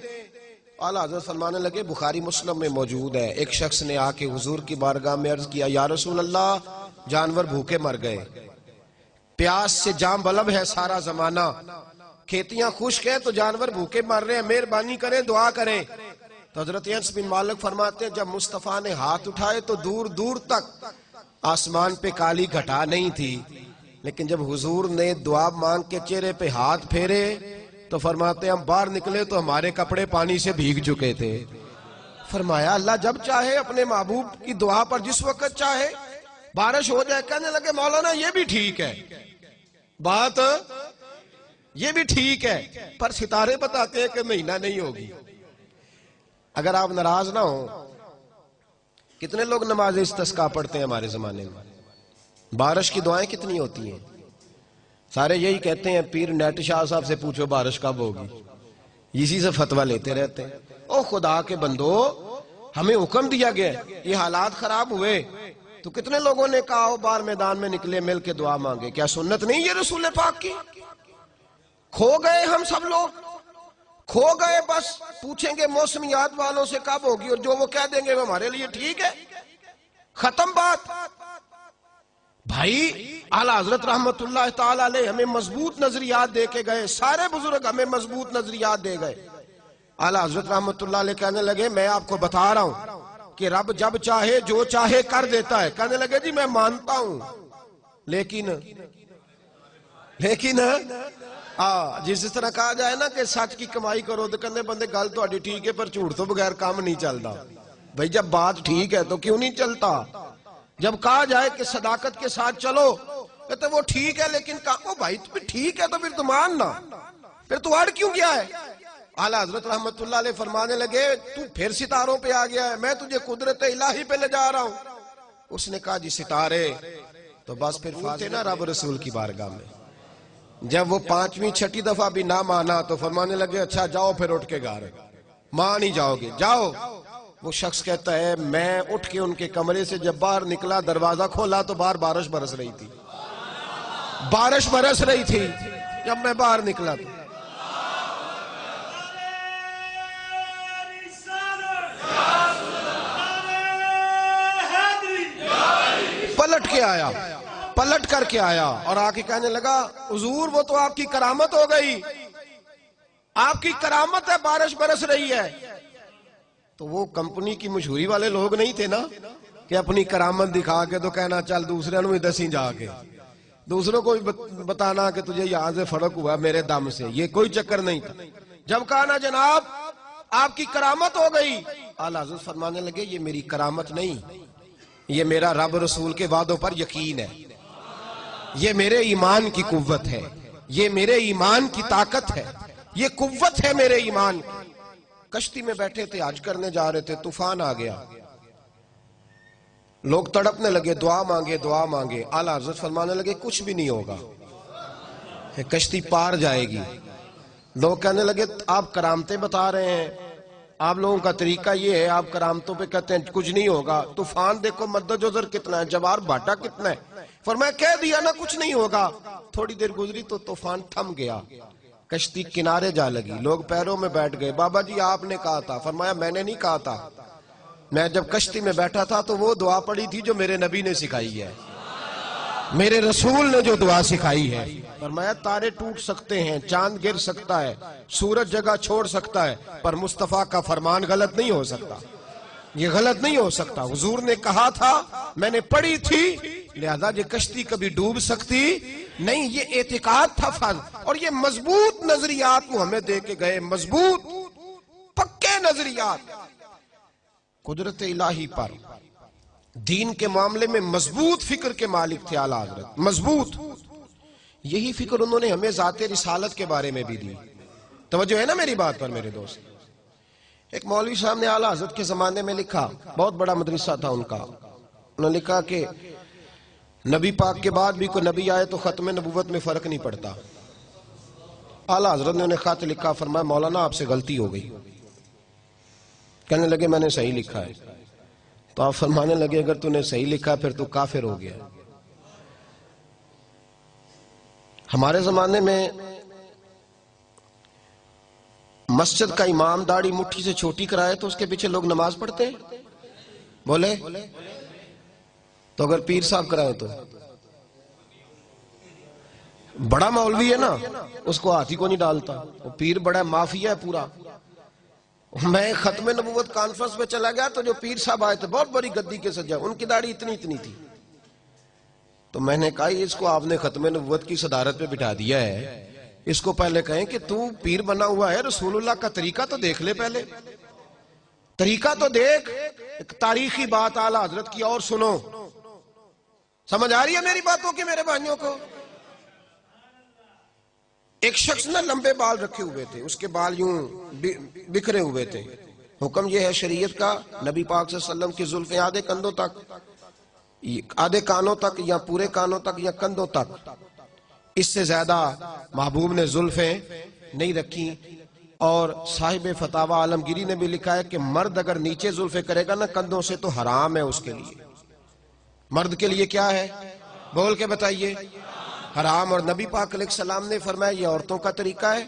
اعلیٰ حضرت فرمانے لگے بخاری مسلم میں موجود ہے، ایک شخص نے آ کے حضور کی بارگاہ میں عرض کیا یا رسول اللہ جانور بھوکے مر گئے، پیاس سے جام بلب ہے سارا زمانہ، کھیتیاں خشک ہیں تو جانور بھوکے مر رہے ہیں، مہربانی کریں دعا کریں. تو حضرت انس بن مالک فرماتے ہیں جب مصطفیٰ نے ہاتھ اٹھائے تو دور دور تک آسمان پہ کالی گھٹا نہیں تھی، لیکن جب حضور نے دعا مانگ کے چہرے پہ ہاتھ پھیرے تو فرماتے ہیں ہم باہر نکلے تو ہمارے کپڑے پانی سے بھیگ چکے تھے. فرمایا اللہ جب چاہے اپنے محبوب کی دعا پر جس وقت چاہے بارش ہو جائے. کہنے لگے مولانا یہ بھی ٹھیک ہے، بات یہ بھی ٹھیک ہے، پر ستارے بتاتے ہیں کہ مہینہ نہیں ہوگی. اگر آپ ناراض نہ ہوں، کتنے لوگ نماز استسقاء پڑھتے ہیں ہمارے زمانے میں؟ بارش کی دعائیں کتنی ہوتی ہیں؟ سارے یہی کہتے ہیں پیر نیٹ شاہ صاحب سے پوچھو بارش کب ہوگی، اسی سے فتویٰ لیتے رہتے ہیں. او خدا کے بندو ہمیں حکم دیا گیا، یہ حالات خراب ہوئے تو کتنے لوگوں نے کہا ہو باہر میدان میں نکلے مل کے دعا مانگے. کیا سنت نہیں یہ رسول پاک کی؟ کھو گئے ہم سب لوگ، کھو گئے. بس پوچھیں گے موسمیات والوں سے کب ہوگی اور جو وہ کہہ دیں گے وہ ہمارے لیے ٹھیک ہے، ختم بات. بھائی اعلیٰ حضرت رحمت اللہ تعالیٰ علیہ ہمیں مضبوط نظریات دے کے گئے، سارے بزرگ ہمیں مضبوط نظریات دے گئے. اعلیٰ حضرت رحمت اللہ علیہ کہنے لگے میں آپ کو بتا رہا ہوں کہ رب جب چاہے جو چاہے کر دیتا ہے. کہنے لگے جی میں مانتا ہوں لیکن جس طرح کہا جائے نا کہ سچ کی کمائی کرو تو کہنے بندے گل تو ٹھیک ہے پر جھوٹ تو بغیر کام نہیں چلتا. بھائی جب بات ٹھیک ہے تو کیوں نہیں چلتا؟ جب کہا جائے کہ صداقت کے ساتھ چلو کہتے وہ ٹھیک ہے لیکن کہا بھائی تو ٹھیک ہے تو پھر تو ماننا، پھر تو اڑ کیوں گیا ہے؟ اعلیٰ حضرت رحمت اللہ علیہ فرمانے لگے تو پھر ستاروں پہ آ گیا ہے، میں تجھے قدرت الہی پہ لے جا رہا ہوں. اس نے کہا جی ستارے تو بس پھر فاتح نا رب رسول کی بارگاہ میں. جب وہ 5ویں 6ٹھی دفعہ بھی نہ مانا تو فرمانے لگے اچھا جاؤ پھر اٹھ کے گھر، مان ہی جاؤ گے جاؤ. وہ شخص کہتا ہے میں اٹھ کے ان کے کمرے سے جب باہر نکلا، دروازہ کھولا تو باہر بارش برس رہی تھی، بارش برس رہی تھی جب میں باہر نکلا تو پلٹ کر کے آیا اور آ کے کہنے لگا حضور وہ تو آپ کی کرامت ہو گئی، آپ کی کرامت ہے، بارش برس رہی ہے۔ تو وہ کمپنی کی مشہوری والے لوگ نہیں تھے نا کہ اپنی کرامت دکھا کے تو کہنا چل دوسرے بھی دسیں جا کے، دوسروں کو بھی بتانا کہ تجھے یہاں سے فرق ہوا میرے دم سے، یہ کوئی چکر نہیں تھا۔ جب کہا نا جناب آپ کی کرامت ہو گئی، اعلیٰ حضرت فرمانے لگے یہ میری کرامت نہیں، یہ میرا رب رسول کے وعدوں پر یقین ہے، یہ میرے ایمان کی قوت ہے، یہ میرے ایمان کی طاقت ہے، یہ قوت ہے میرے ایمان کی۔ کشتی میں بیٹھے تھے، حج کرنے جا رہے تھے، طوفان آ گیا، لوگ تڑپنے لگے، دعا مانگے دعا مانگے۔ اعلیٰ حضرت فرمانے لگے کچھ بھی نہیں ہوگا، کشتی پار جائے گی۔ لوگ کہنے لگے آپ کرامتیں بتا رہے ہیں، آپ لوگوں کا طریقہ یہ ہے، آپ کرامتوں پہ کہتے ہیں کچھ نہیں ہوگا، طوفان دیکھو مد جزر کتنا ہے، جوار بھاٹا کتنا ہے۔ فرمایا کہہ دیا نا کچھ نہیں ہوگا۔ تھوڑی دیر گزری تو طوفان تھم گیا، کشتی کنارے جا لگی، لوگ پیروں میں بیٹھ گئے۔ بابا جی آپ نے کہا تھا۔ فرمایا میں نے نہیں کہا تھا، میں جب کشتی میں بیٹھا تھا تو وہ دعا پڑی تھی جو میرے نبی نے سکھائی ہے، میرے رسول نے جو دعا سکھائی ہے۔ فرمایا تارے ٹوٹ سکتے ہیں، چاند گر سکتا ہے، سورج جگہ چھوڑ سکتا ہے، پر مصطفیٰ کا فرمان غلط نہیں ہو سکتا، یہ غلط نہیں ہو سکتا۔ حضور نے کہا تھا، میں نے پڑھی تھی، لہذا یہ کشتی کبھی ڈوب سکتی نہیں۔ یہ اعتقاد تھا فرض، اور یہ مضبوط نظریات وہ ہمیں دے کے گئے، مضبوط پکے نظریات قدرت الہی پر، دین کے معاملے میں مضبوط فکر کے مالک تھے اعلیٰ حضرت، مضبوط۔ یہی فکر انہوں نے ہمیں ذات رسالت کے بارے میں بھی دی۔ توجہ ہے نا میری بات پر میرے دوست؟ ایک مولوی صاحب نے اعلیٰ حضرت کے زمانے میں لکھا، بہت بڑا مدرسہ تھا ان کا، انہوں نے لکھا کہ نبی پاک کے بعد بھی کوئی نبی آئے تو ختم نبوت میں فرق نہیں پڑتا۔ اعلیٰ حضرت نے انہیں خط لکھا، فرمایا مولانا آپ سے غلطی ہو گئی۔ کہنے لگے میں نے صحیح لکھا ہے۔ تو آپ فرمانے لگے اگر تو نے صحیح لکھا پھر تو کافر ہو گیا۔ ہمارے زمانے میں مسجد کا امام داڑھی مٹھی سے چھوٹی کرائے تو اس کے پیچھے لوگ نماز پڑھتے ہیں، بولے؟ تو اگر پیر صاحب کرائے تو بڑا مولوی ہے نا، اس کو ہاتھی کو نہیں ڈالتا، وہ پیر بڑا مافیا ہے پورا۔ میں ختم نبوت کانفرنس میں چلا گیا تو جو پیر صاحب آئے تھے بہت بڑی گدی کے سجا، ان کی داڑھی اتنی اتنی تھی۔ تو میں نے کہا اس کو آپ نے ختم نبوت کی صدارت پہ بٹھا دیا ہے، اس کو پہلے کہیں کہ تو پیر بنا ہوا ہے، رسول اللہ کا طریقہ تو دیکھ لے، پہلے طریقہ تو دیکھ۔ ایک تاریخی بات اعلیٰ حضرت کی اور سنو، سمجھ آ رہی ہے میری باتوں کی میرے بھائیوں کو؟ ایک شخص نے لمبے بال رکھے ہوئے تھے، اس کے بال یوں بکھرے ہوئے تھے۔ حکم یہ ہے شریعت کا، نبی پاک صلی اللہ علیہ وسلم کی زلفیں آدھے کندھوں تک، آدھے کانوں تک، یا پورے کانوں تک، یا کندھوں تک، اس سے زیادہ محبوب نے زلفیں نہیں رکھی۔ اور صاحب فتاوی عالمگیری نے بھی لکھا ہے کہ مرد اگر نیچے زلفیں کرے گا نا کندھوں سے تو حرام ہے اس کے لیے۔ مرد کے لیے کیا ہے؟ بول کے بتائیے، حرام۔ اور نبی پاک علیہ السلام نے فرمایا یہ عورتوں کا طریقہ ہے،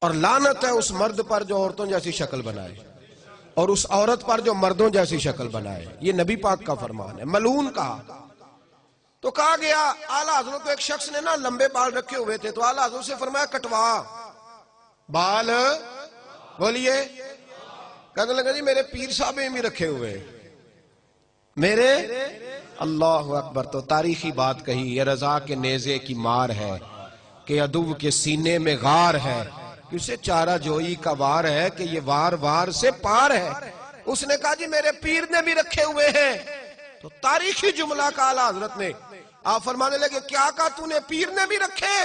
اور لعنت ہے اس مرد پر جو عورتوں جیسی شکل بنائے، اور اس عورت پر جو مردوں جیسی شکل بنائے۔ یہ نبی پاک کا فرمان ہے، ملعون کہا۔ تو کہا گیا اعلیٰ حضرت کو ایک شخص نے نا لمبے بال رکھے ہوئے تھے، تو اعلیٰ حضرت سے فرمایا کٹوا بال، بولیے۔ کہنے لگا جی میرے پیر صاحب بھی رکھے ہوئے میرے، اللہ اکبر۔ تو تاریخی بات کہی، یہ رضا کے نیزے کی مار ہے کہ عدو کے سینے میں غار ہے، اسے چارہ جوئی کا وار ہے کہ یہ وار وار سے پار ہے۔ اس نے کہا جی میرے پیر نے بھی رکھے ہوئے ہیں۔ تو تاریخی جملہ کا اعلیٰ حضرت نے، آپ فرمانے لگے کیا کہا تو نے پیر نے بھی رکھے؟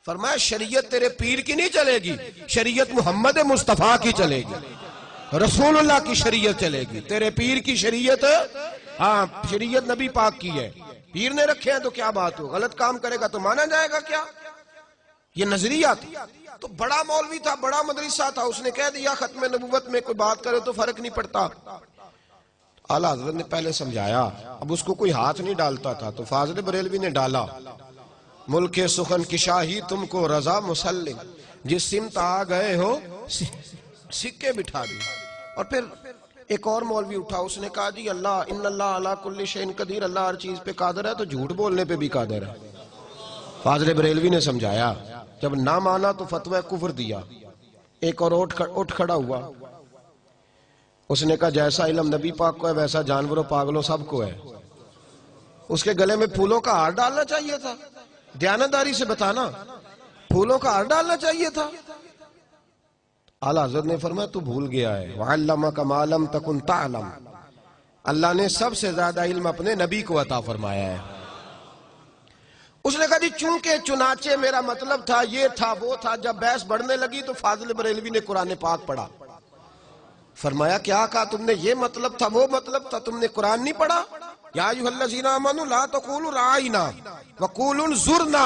فرمایا شریعت تیرے پیر کی نہیں چلے گی، شریعت محمد مصطفیٰ کی چلے گی، رسول اللہ کی شریعت چلے گی۔ تیرے پیر کی شریعت، ہاں شریعت نبی پاک کی ہے، پیر نے رکھے ہیں تو کیا بات ہو، غلط کام کرے گا تو مانا جائے گا کیا؟ یہ نظریہ تھا. تو بڑا مولوی تھا، بڑا مدرسہ تھا، اس نے کہہ دیا ختم نبوت میں کوئی بات کرے تو فرق نہیں پڑتا. اعلیٰ حضرت نے پہلے سمجھایا، اب اس کو کوئی ہاتھ نہیں ڈالتا تھا تو فاضل بریلوی نے ڈالا. ملک سخن کی شاہی تم کو رضا مسلم، جس سمت آ گئے ہو سکے بٹھا دی. اور پھر ایک اور مولوی اٹھا، اس نے کہا جی اللہ ان اللہ علی کل شیء قدیر، اللہ ہر چیز پہ قادر ہے تو جھوٹ بولنے پہ بھی قادر ہے. فاضل بریلوی نے سمجھایا، جب نہ مانا تو فتوی کفر دیا. ایک اور اٹھ کھڑا ہوا، اس نے کہا جیسا علم نبی پاک کو ہے ویسا جانوروں پاگلوں سب کو ہے. اس کے گلے میں پھولوں کا ہار ڈالنا چاہیے تھا. دیانتداری سے بتانا، پھولوں کا ہار ڈالنا چاہیے تھا. اعلیٰ حضرت نے فرمایا تو بھول گیا ہے. وَعَلَّمَكَ مَا لَمْ تَكُنْ تَعْلَمْ، اللہ نے سب سے زیادہ علم اپنے نبی کو عطا فرمایا ہے. اس نے کہا جی چونکہ چنانچہ میرا مطلب تھا، یہ تھا وہ تھا. جب بحث بڑھنے لگی تو فاضل بریلوی نے قرآن پاک پڑھا. فرمایا کیا کہا تم نے؟ یہ مطلب تھا وہ مطلب تھا، تم نے قرآن نہیں پڑھا؟ یا ایھا الذین آمنوا لا تقولوا رعینا وقولوا انظرنا.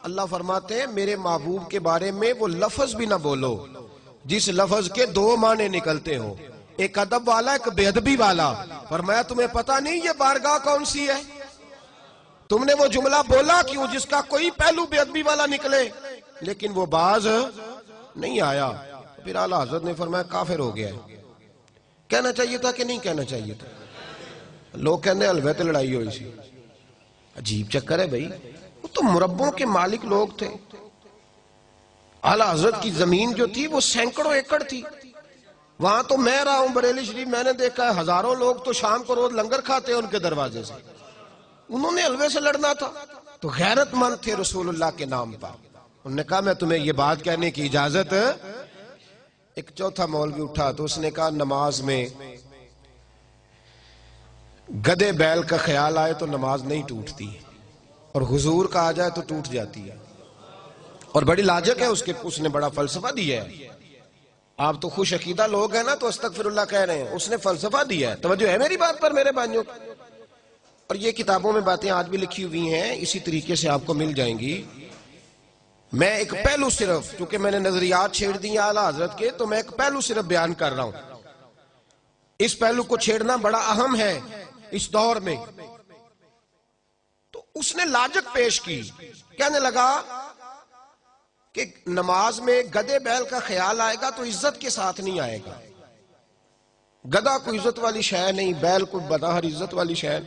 اللہ فرماتے ہیں میرے محبوب کے بارے میں وہ لفظ بھی نہ بولو جس لفظ کے دو معنی نکلتے ہو، ایک ادب والا ایک بے ادبی والا. فرمایا تمہیں پتہ نہیں یہ بارگاہ کون سی ہے؟ تم نے وہ جملہ بولا کیوں جس کا کوئی پہلو بے ادبی والا نکلے، لیکن وہ باز نہیں آیا. پھر اعلیٰ حضرت نے فرمایا کافر ہو گیا ہے. کہنا چاہیے تھا کہ نہیں کہنا چاہیے تھا؟ لوگ کہنے حلوے تے لڑائی ہوئی سی. عجیب چکر ہے بھائی، وہ تو مربوں کے مالک لوگ تھے. اعلیٰ حضرت کی زمین جو تھی وہ سینکڑوں ایکڑ تھی. وہاں تو میں رہا ہوں بریلی شریف، میں نے دیکھا ہے ہزاروں لوگ تو شام کو روز لنگر کھاتے ہیں ان کے دروازے سے. انہوں نے حلوے سے لڑنا تھا تو غیرت مند تھے رسول اللہ کے نام پر. انہوں نے کہا میں تمہیں یہ بات کہنے کی اجازت. ایک چوتھا مولوی اٹھا تو اس نے کہا نماز میں گدے بیل کا خیال آئے تو نماز نہیں ٹوٹتی، اور حضور کا آ جائے تو ٹوٹ جاتی ہے. اور بڑی لاجک ہے اس نے بڑا فلسفہ دیا ہے. آپ تو خوش عقیدہ لوگ ہیں نا تو استغفر اللہ کہہ رہے ہیں، اس نے فلسفہ دیا ہے. توجہ ہے میری بات پر میرے بھائیوں؟ اور یہ کتابوں میں باتیں آج بھی لکھی ہوئی ہیں، اسی طریقے سے آپ کو مل جائیں گی. میں ایک پہلو صرف، چونکہ میں نے نظریات چھیڑ دی اعلیٰ حضرت کے، تو میں ایک پہلو صرف بیان کر رہا ہوں. اس پہلو کو چھیڑنا بڑا اہم ہے اس دور میں. تو اس نے لاجک پیش کی، کہنے لگا کہ نماز میں گدے بیل کا خیال آئے گا تو عزت کے ساتھ نہیں آئے گا. گدا کوئی عزت والی شے نہیں، بیل کوئی بداہر عزت والی شے.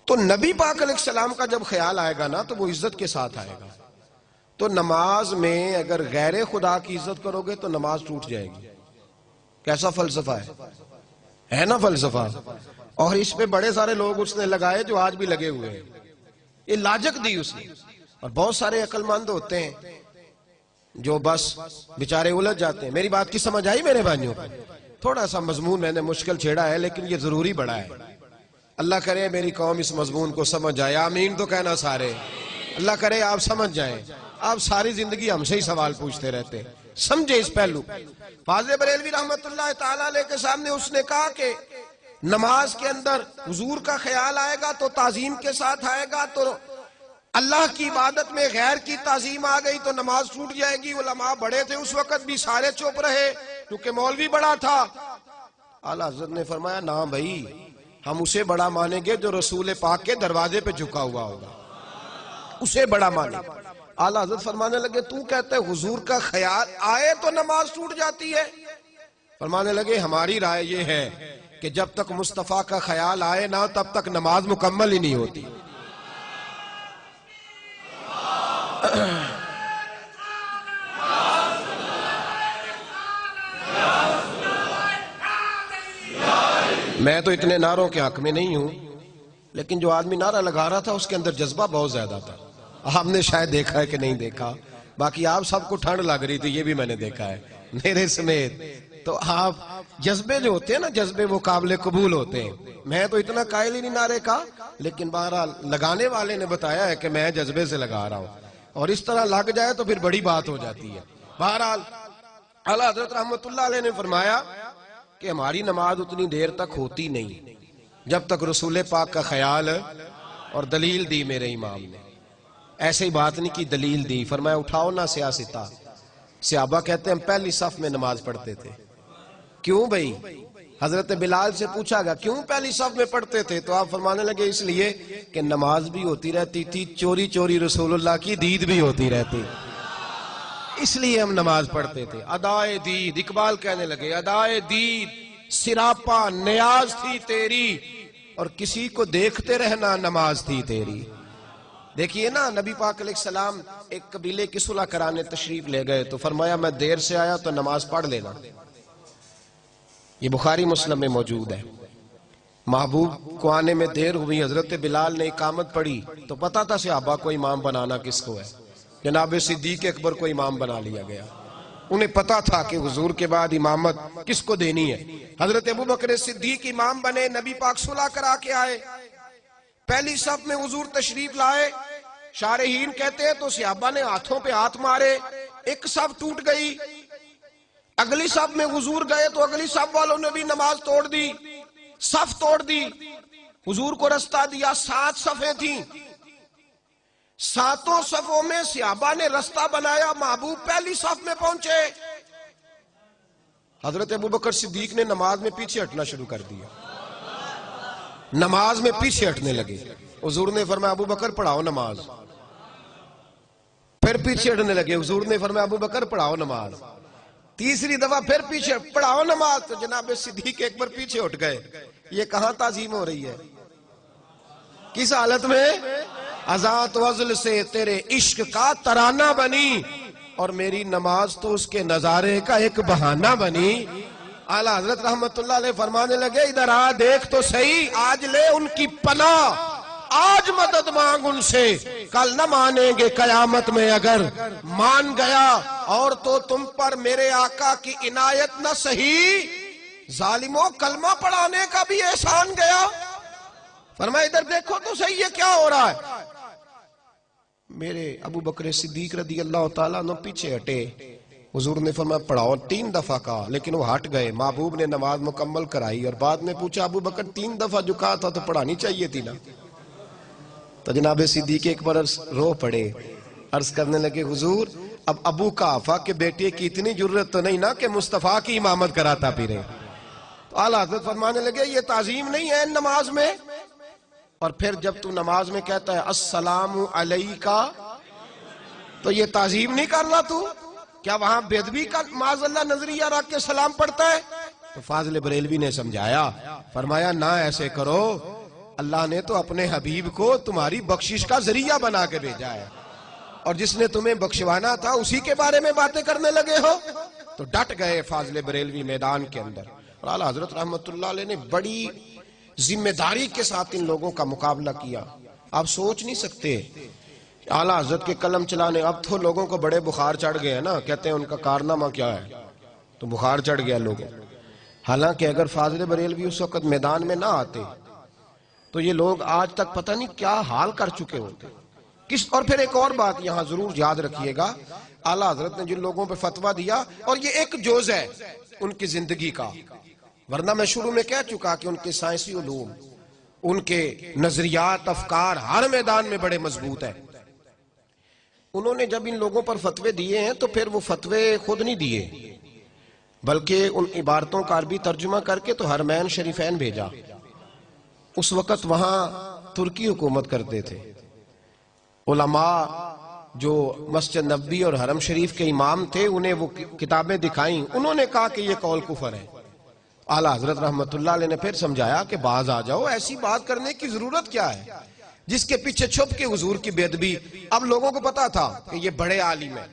تو نبی پاک علیہ السلام کا جب خیال آئے گا نا تو وہ عزت کے ساتھ آئے گا. تو نماز میں اگر غیر خدا کی عزت کرو گے تو نماز ٹوٹ جائے گی. کیسا فلسفہ ہے نا فلسفہ؟ اور اس پہ بڑے سارے لوگ اس نے لگائے جو آج بھی لگے ہوئے ہیں. یہ لاجک دی اس نے. اور بہت سارے عقل مند ہوتے ہیں جو بس بیچارے الجھ جاتے ہیں. میری بات کی سمجھ آئی میرے بھائیوں؟ تھوڑا سا مضمون میں نے مشکل چھیڑا ہے لیکن یہ ضروری بڑا ہے. اللہ کرے میری قوم اس مضمون کو سمجھ جائے. آمین تو کہنا سارے. اللہ کرے آپ سمجھ جائیں. آپ ساری زندگی ہم سے ہی سوال پوچھتے رہتے. سمجھے اس پہلو. فاضل بریلوی رحمت اللہ تعالیٰ علیہ کے سامنے اس نے کہا کہ نماز کے اندر حضور کا خیال آئے گا تو تعظیم کے ساتھ آئے گا، تو اللہ کی عبادت میں غیر کی تعظیم آ گئی تو نماز ٹوٹ جائے گی. علماء بڑے تھے اس وقت بھی، سارے چپ رہے کیونکہ مولوی بڑا تھا. اعلیٰ حضرت نے فرمایا نہ بھائی، ہم اسے بڑا مانیں گے جو رسول پاک کے دروازے پہ جھکا ہوا ہوگا، اسے بڑا مانیں. اعلیٰ حضرت فرمانے لگے تو کہتے حضور کا خیال آئے تو نماز ٹوٹ جاتی ہے؟ فرمانے لگے ہماری رائے یہ ہے کہ جب تک مصطفیٰ کا خیال آئے نہ تب تک نماز مکمل ہی نہیں ہوتی. میں تو اتنے نعروں کے حق میں نہیں ہوں، لیکن جو آدمی نعرہ لگا رہا تھا اس کے اندر جذبہ بہت زیادہ تھا. آپ نے شاید دیکھا ہے کہ نہیں دیکھا، باقی آپ سب کو ٹھنڈ لگ رہی تھی یہ بھی میں نے دیکھا ہے میرے سمیت. تو آپ جذبے جو ہوتے ہیں نا، جذبے وہ قابل قبول ہوتے ہیں. میں تو اتنا قائل ہی نہیں نعرے کا، لیکن بہرحال لگانے والے نے بتایا ہے کہ میں جذبے سے لگا رہا ہوں، اور اس طرح لگ جائے تو پھر بڑی بات ہو جاتی ہے. بہرحال اعلیٰ حضرت رحمت اللہ علیہ نے فرمایا کہ ہماری نماز اتنی دیر تک ہوتی نہیں جب تک رسول پاک کا خیال، اور دلیل دی میرے امام نے. ایسے ہی بات نہیں کی، دلیل دی، فرمایا اٹھاؤ نہ سیاستہ۔ صحابہ کہتے ہیں ہم پہلی صف میں نماز پڑھتے تھے۔ کیوں بھائی؟ حضرت بلال سے پوچھا گیا کیوں پہلی صف میں پڑھتے تھے؟ تو آپ فرمانے لگے اس لیے کہ نماز بھی ہوتی رہتی تھی، چوری چوری رسول اللہ کی دید بھی ہوتی رہتی، اس لیے ہم نماز پڑھتے تھے۔ ادائے دید، اقبال کہنے لگے ادائے دید سراپا نیاز تھی تیری، اور کسی کو دیکھتے رہنا نماز تھی تیری۔ دیکھیے نا، نبی پاک علیہ السلام ایک قبیلے کی صلح کرانے تشریف لے گئے تو فرمایا میں دیر سے آیا تو نماز پڑھ لینا۔ یہ بخاری مسلم میں موجود ہے۔ محبوب کو آنے میں دیر ہوئی، حضرت بلال نے اقامت پڑھی تو پتا تھا صحابہ کو امام بنانا کس کو ہے، جناب صدیق اکبر کو امام بنا لیا گیا۔ انہیں پتا تھا کہ حضور کے بعد امامت کس کو دینی ہے۔ حضرت ابوبکر صدیق امام بنے، نبی پاک صلح کرا کے آئے، پہلی صف میں حضور تشریف لائے۔ شارحین کہتے ہیں تو صحابہ نے ہاتھوں پہ ہاتھ مارے، ایک صف ٹوٹ گئی۔ اگلی صف میں حضور گئے تو اگلی صف والوں نے بھی نماز توڑ دی، صف توڑ دی، حضور کو رستہ دیا۔ 7 صفیں تھیں، 7 صفوں میں صحابہ نے رستہ بنایا، محبوب پہلی صف میں پہنچے۔ حضرت ابوبکر صدیق نے نماز میں پیچھے ہٹنا شروع کر دیا، نماز میں پیچھے ہٹنے لگے۔ حضور نے فرمایا ابوبکر پڑھاؤ نماز، پھر پیچھے ہٹنے لگے۔ حضور نے فرمایا ابوبکر پڑھاؤ نماز، تیسری دفعہ پھر پیچھے پڑھاؤ نماز، تو جناب صدیق ایک پیچھے ہٹ گئے۔ یہ کہاں تعظیم ہو رہی ہے؟ کس حالت میں؟ ازاں وزل سے تیرے عشق کا ترانہ بنی، اور میری نماز تو اس کے نظارے کا ایک بہانہ بنی۔ اعلیٰ حضرت رحمت اللہ علیہ فرمانے لگے ادھر آ دیکھ تو صحیح، آج لے ان کی پناہ، آج مدد مانگ ان سے، کل نہ مانیں گے قیامت میں اگر مان گیا، اور تو تم پر میرے آقا کی عنایت نہ سہی، ظالموں کلمہ پڑھانے کا بھی احسان گیا۔ فرمایا ادھر دیکھو تو صحیح یہ کیا ہو رہا ہے۔ میرے ابوبکر صدیق رضی اللہ تعالیٰ عنہ پیچھے ہٹے، حضور نے فرمایا پڑھاؤ، 3 دفعہ کہا لیکن وہ ہٹ گئے۔ محبوب نے نماز مکمل کرائی اور بعد میں پوچھا ابوبکر 3 دفعہ جو کہا تھا تو پڑھانی چاہیے تھی نا؟ تو جناب صدیق اکبر رو پڑے، عرض کرنے لگے حضور اب ابو قحافہ کے بیٹے کی اتنی جرت تو نہیں نا کہ مصطفیٰ کی امامت کراتا پھرے۔ تو اعلیٰ حضرت فرمانے لگے یہ تعظیم نہیں ہے نماز میں۔ اور پھر جب تو نماز میں کہتا ہے السلام علیکہ، تو یہ تعظیم نہیں کر رہا تو؟ کیا وہاں بیدبی کا معاذ اللہ نظریہ رکھ کے سلام پڑھتا ہے؟ تو فاضل بریلوی نے سمجھایا، فرمایا نہ ایسے کرو، اللہ نے تو اپنے حبیب کو تمہاری بخشش کا ذریعہ بنا کے بھیجا ہے، اور جس نے تمہیں بخشوانا تھا اسی کے بارے میں باتیں کرنے لگے ہو۔ تو ڈٹ گئے فاضل بریلوی میدان کے اندر، اور اعلیٰ حضرت رحمت اللہ علیہ نے بڑی ذمہ داری کے ساتھ ان لوگوں کا مقابلہ کیا۔ آپ سوچ نہیں سکتے اعلیٰ حضرت کے قلم چلانے، اب تو لوگوں کو بڑے بخار چڑھ گئے ہیں نا، کہتے ہیں ان کا کارنامہ کیا ہے، تو بخار چڑھ گیا لوگوں۔ حالانکہ اگر فاضل بریلوی اس وقت میدان میں نہ آتے تو یہ لوگ آج تک پتہ نہیں کیا حال کر چکے ہوتے۔ اور پھر ایک اور بات یہاں ضرور یاد رکھیے گا، اعلیٰ حضرت نے جن لوگوں پہ فتویٰ دیا، اور یہ ایک جز ہے ان کی زندگی کا، ورنہ میں شروع میں کہہ چکا کہ ان کے سائنسی علوم، ان کے نظریات، افکار ہر میدان میں بڑے مضبوط ہیں۔ انہوں نے جب ان لوگوں پر فتوے دیے ہیں تو پھر وہ فتوے خود نہیں دیے، بلکہ ان عبارتوں کا عربی ترجمہ کر کے تو حرمین شریفین بھیجا۔ اس وقت وہاں ترکی حکومت کرتے تھے، علماء جو مسجد نبوی اور حرم شریف کے امام تھے انہیں وہ کتابیں دکھائیں، انہوں نے کہا کہ یہ قول کفر ہے۔ اعلیٰ حضرت رحمت اللہ علیہ نے پھر سمجھایا کہ باز آ جاؤ، ایسی بات کرنے کی ضرورت کیا ہے جس کے پیچھے چھپ کے حضور کی بے ادبی۔ اب لوگوں کو پتا تھا کہ یہ بڑے عالم ہیں،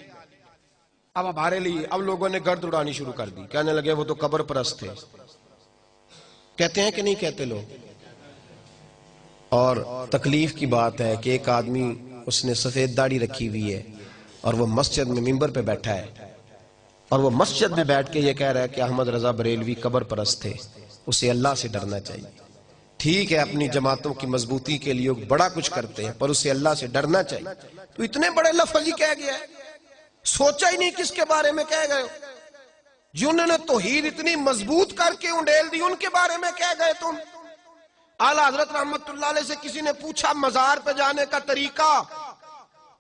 اب ہمارے لیے اب لوگوں نے گرد اڑانی شروع کر دی، کہنے لگے وہ تو قبر پرست تھے۔ کہتے ہیں کہ نہیں کہتے لوگ؟ اور تکلیف کی بات ہے کہ ایک آدمی اس نے سفید داڑھی رکھی ہوئی ہے اور وہ مسجد میں ممبر پہ بیٹھا ہے، اور وہ مسجد میں بیٹھ کے یہ کہہ رہا ہے کہ احمد رضا بریلوی قبر پرست تھے، اسے اللہ سے ڈرنا چاہیے۔ ٹھیک ہے اپنی جماعتوں کی مضبوطی کے لیے بڑا کچھ کرتے ہیں، پر اسے اللہ سے ڈرنا چاہیے۔ تو اتنے بڑے لفظ ہی کہہ گیا ہے، سوچا ہی نہیں کس کے بارے میں کہہ گئے، جنہوں نے توحید اتنی مضبوط کر کے انڈیل دی ان کے بارے میں کہہ گئے تم۔ اعلیٰ حضرت رحمت اللہ علیہ سے کسی نے پوچھا مزار پہ جانے کا طریقہ،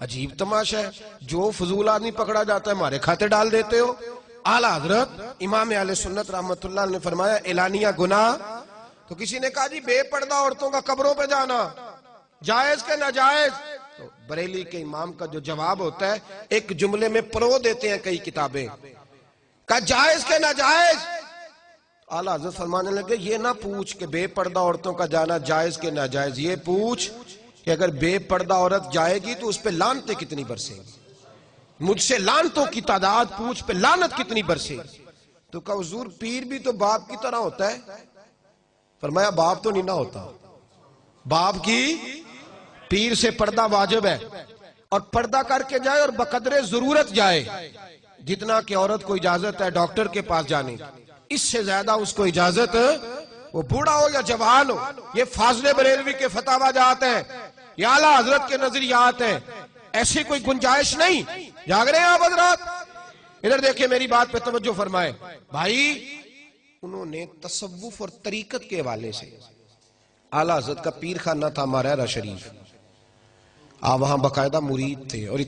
عجیب تماشا ہے، جو فضول آدمی پکڑا جاتا ہے ہمارے کھاتے ڈال دیتے ہو۔ اعلیٰ حضرت امام اہل سنت رحمۃ اللہ علیہ نے فرمایا اعلانیہ گناہ۔ تو کسی نے کہا جی بے پردہ عورتوں کا قبروں پہ جانا جائز کہ ناجائز؟ تو بریلی کے امام کا جو جواب ہوتا ہے ایک جملے میں پرو دیتے ہیں کئی کتابیں، کہا جائز کہ ناجائز؟ اعلیٰ حضرت فرمانے لگے یہ نہ پوچھ کہ بے پردہ عورتوں کا جانا جائز کہ ناجائز، یہ پوچھ کہ اگر بے پردہ عورت جائے گی تو اس پہ لعنتیں کتنی برسیں گی، مجھ سے لعنتوں کی تعداد پوچھ، پہ لعنت کتنی برسے گی۔ تو کہا حضور پیر بھی تو باپ کی طرح ہوتا ہے؟ فرمایا باپ تو نہیں نہ ہوتا، باپ کی پیر سے پردہ واجب ہے، اور پردہ کر کے جائے اور بقدر ضرورت جائے، جتنا کہ عورت کو اجازت ہے ڈاکٹر کے پاس جانے کی، اس سے زیادہ اس کو اجازت، وہ بوڑھا ہو یا جوان ہو۔ یہ فاضل بریلوی کے فتاوی جات ہیں، یہ اعلیٰ حضرت کے نظریات ہیں، ایسی کوئی گنجائش نہیں۔ جاگ رہے ہیں آپ حضرات؟ ادھر دیکھیں میری بات پہ توجہ فرمائیں بھائی، انہوں نے تصوف اور طریقت کے حوالے سے، اعلیٰ حضرت کا پیر خانہ تھا مارہرہ شریف، آپ وہاں باقاعدہ مرید تھے، اور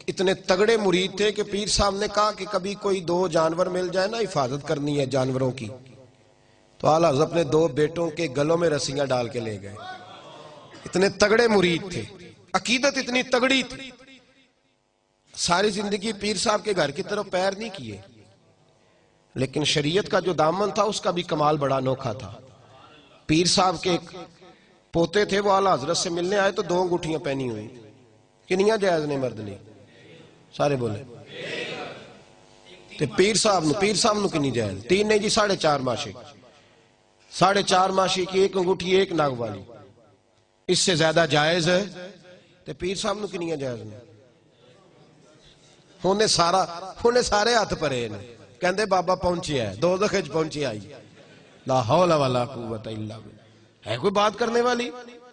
اتنے تگڑے مرید تھے کہ پیر صاحب نے کہا کہ کبھی کوئی 2 جانور مل جائے نا، حفاظت کرنی ہے جانوروں کی، تو اعلیٰ حضرت اپنے 2 بیٹوں کے گلوں میں رسیاں ڈال کے لے گئے۔ اتنے تگڑے مرید تھے، عقیدت اتنی تگڑی تھی، ساری زندگی پیر صاحب کے گھر کی طرف پیر نہیں کیے، لیکن شریعت کا جو دامن تھا اس کا بھی کمال بڑا انوکھا تھا۔ پیر صاحب کے ایک پوتے تھے، وہ اعلیٰ حضرت سے ملنے آئے تو 2 انگوٹھیاں پہنی ہوئی، کنیاں جائز نے مرد نے؟ سارے بولے پیر صاحب نو کنی جائز؟ 3 نہیں جی، 4.5 ماشے، 4.5 ماشے کی 1 انگوٹھی 1 ناگ والی، اس سے زیادہ جائز ہے؟ تو پیر صاحب نو کنیاں جائز نے؟ ہونے سارے ہاتھ پرے نے، کہندے بابا پہنچے ہے، 2 دخج پہنچے آئی، لا حول ولا قوت الا باللہ۔ ہے کوئی بات کرنے والی؟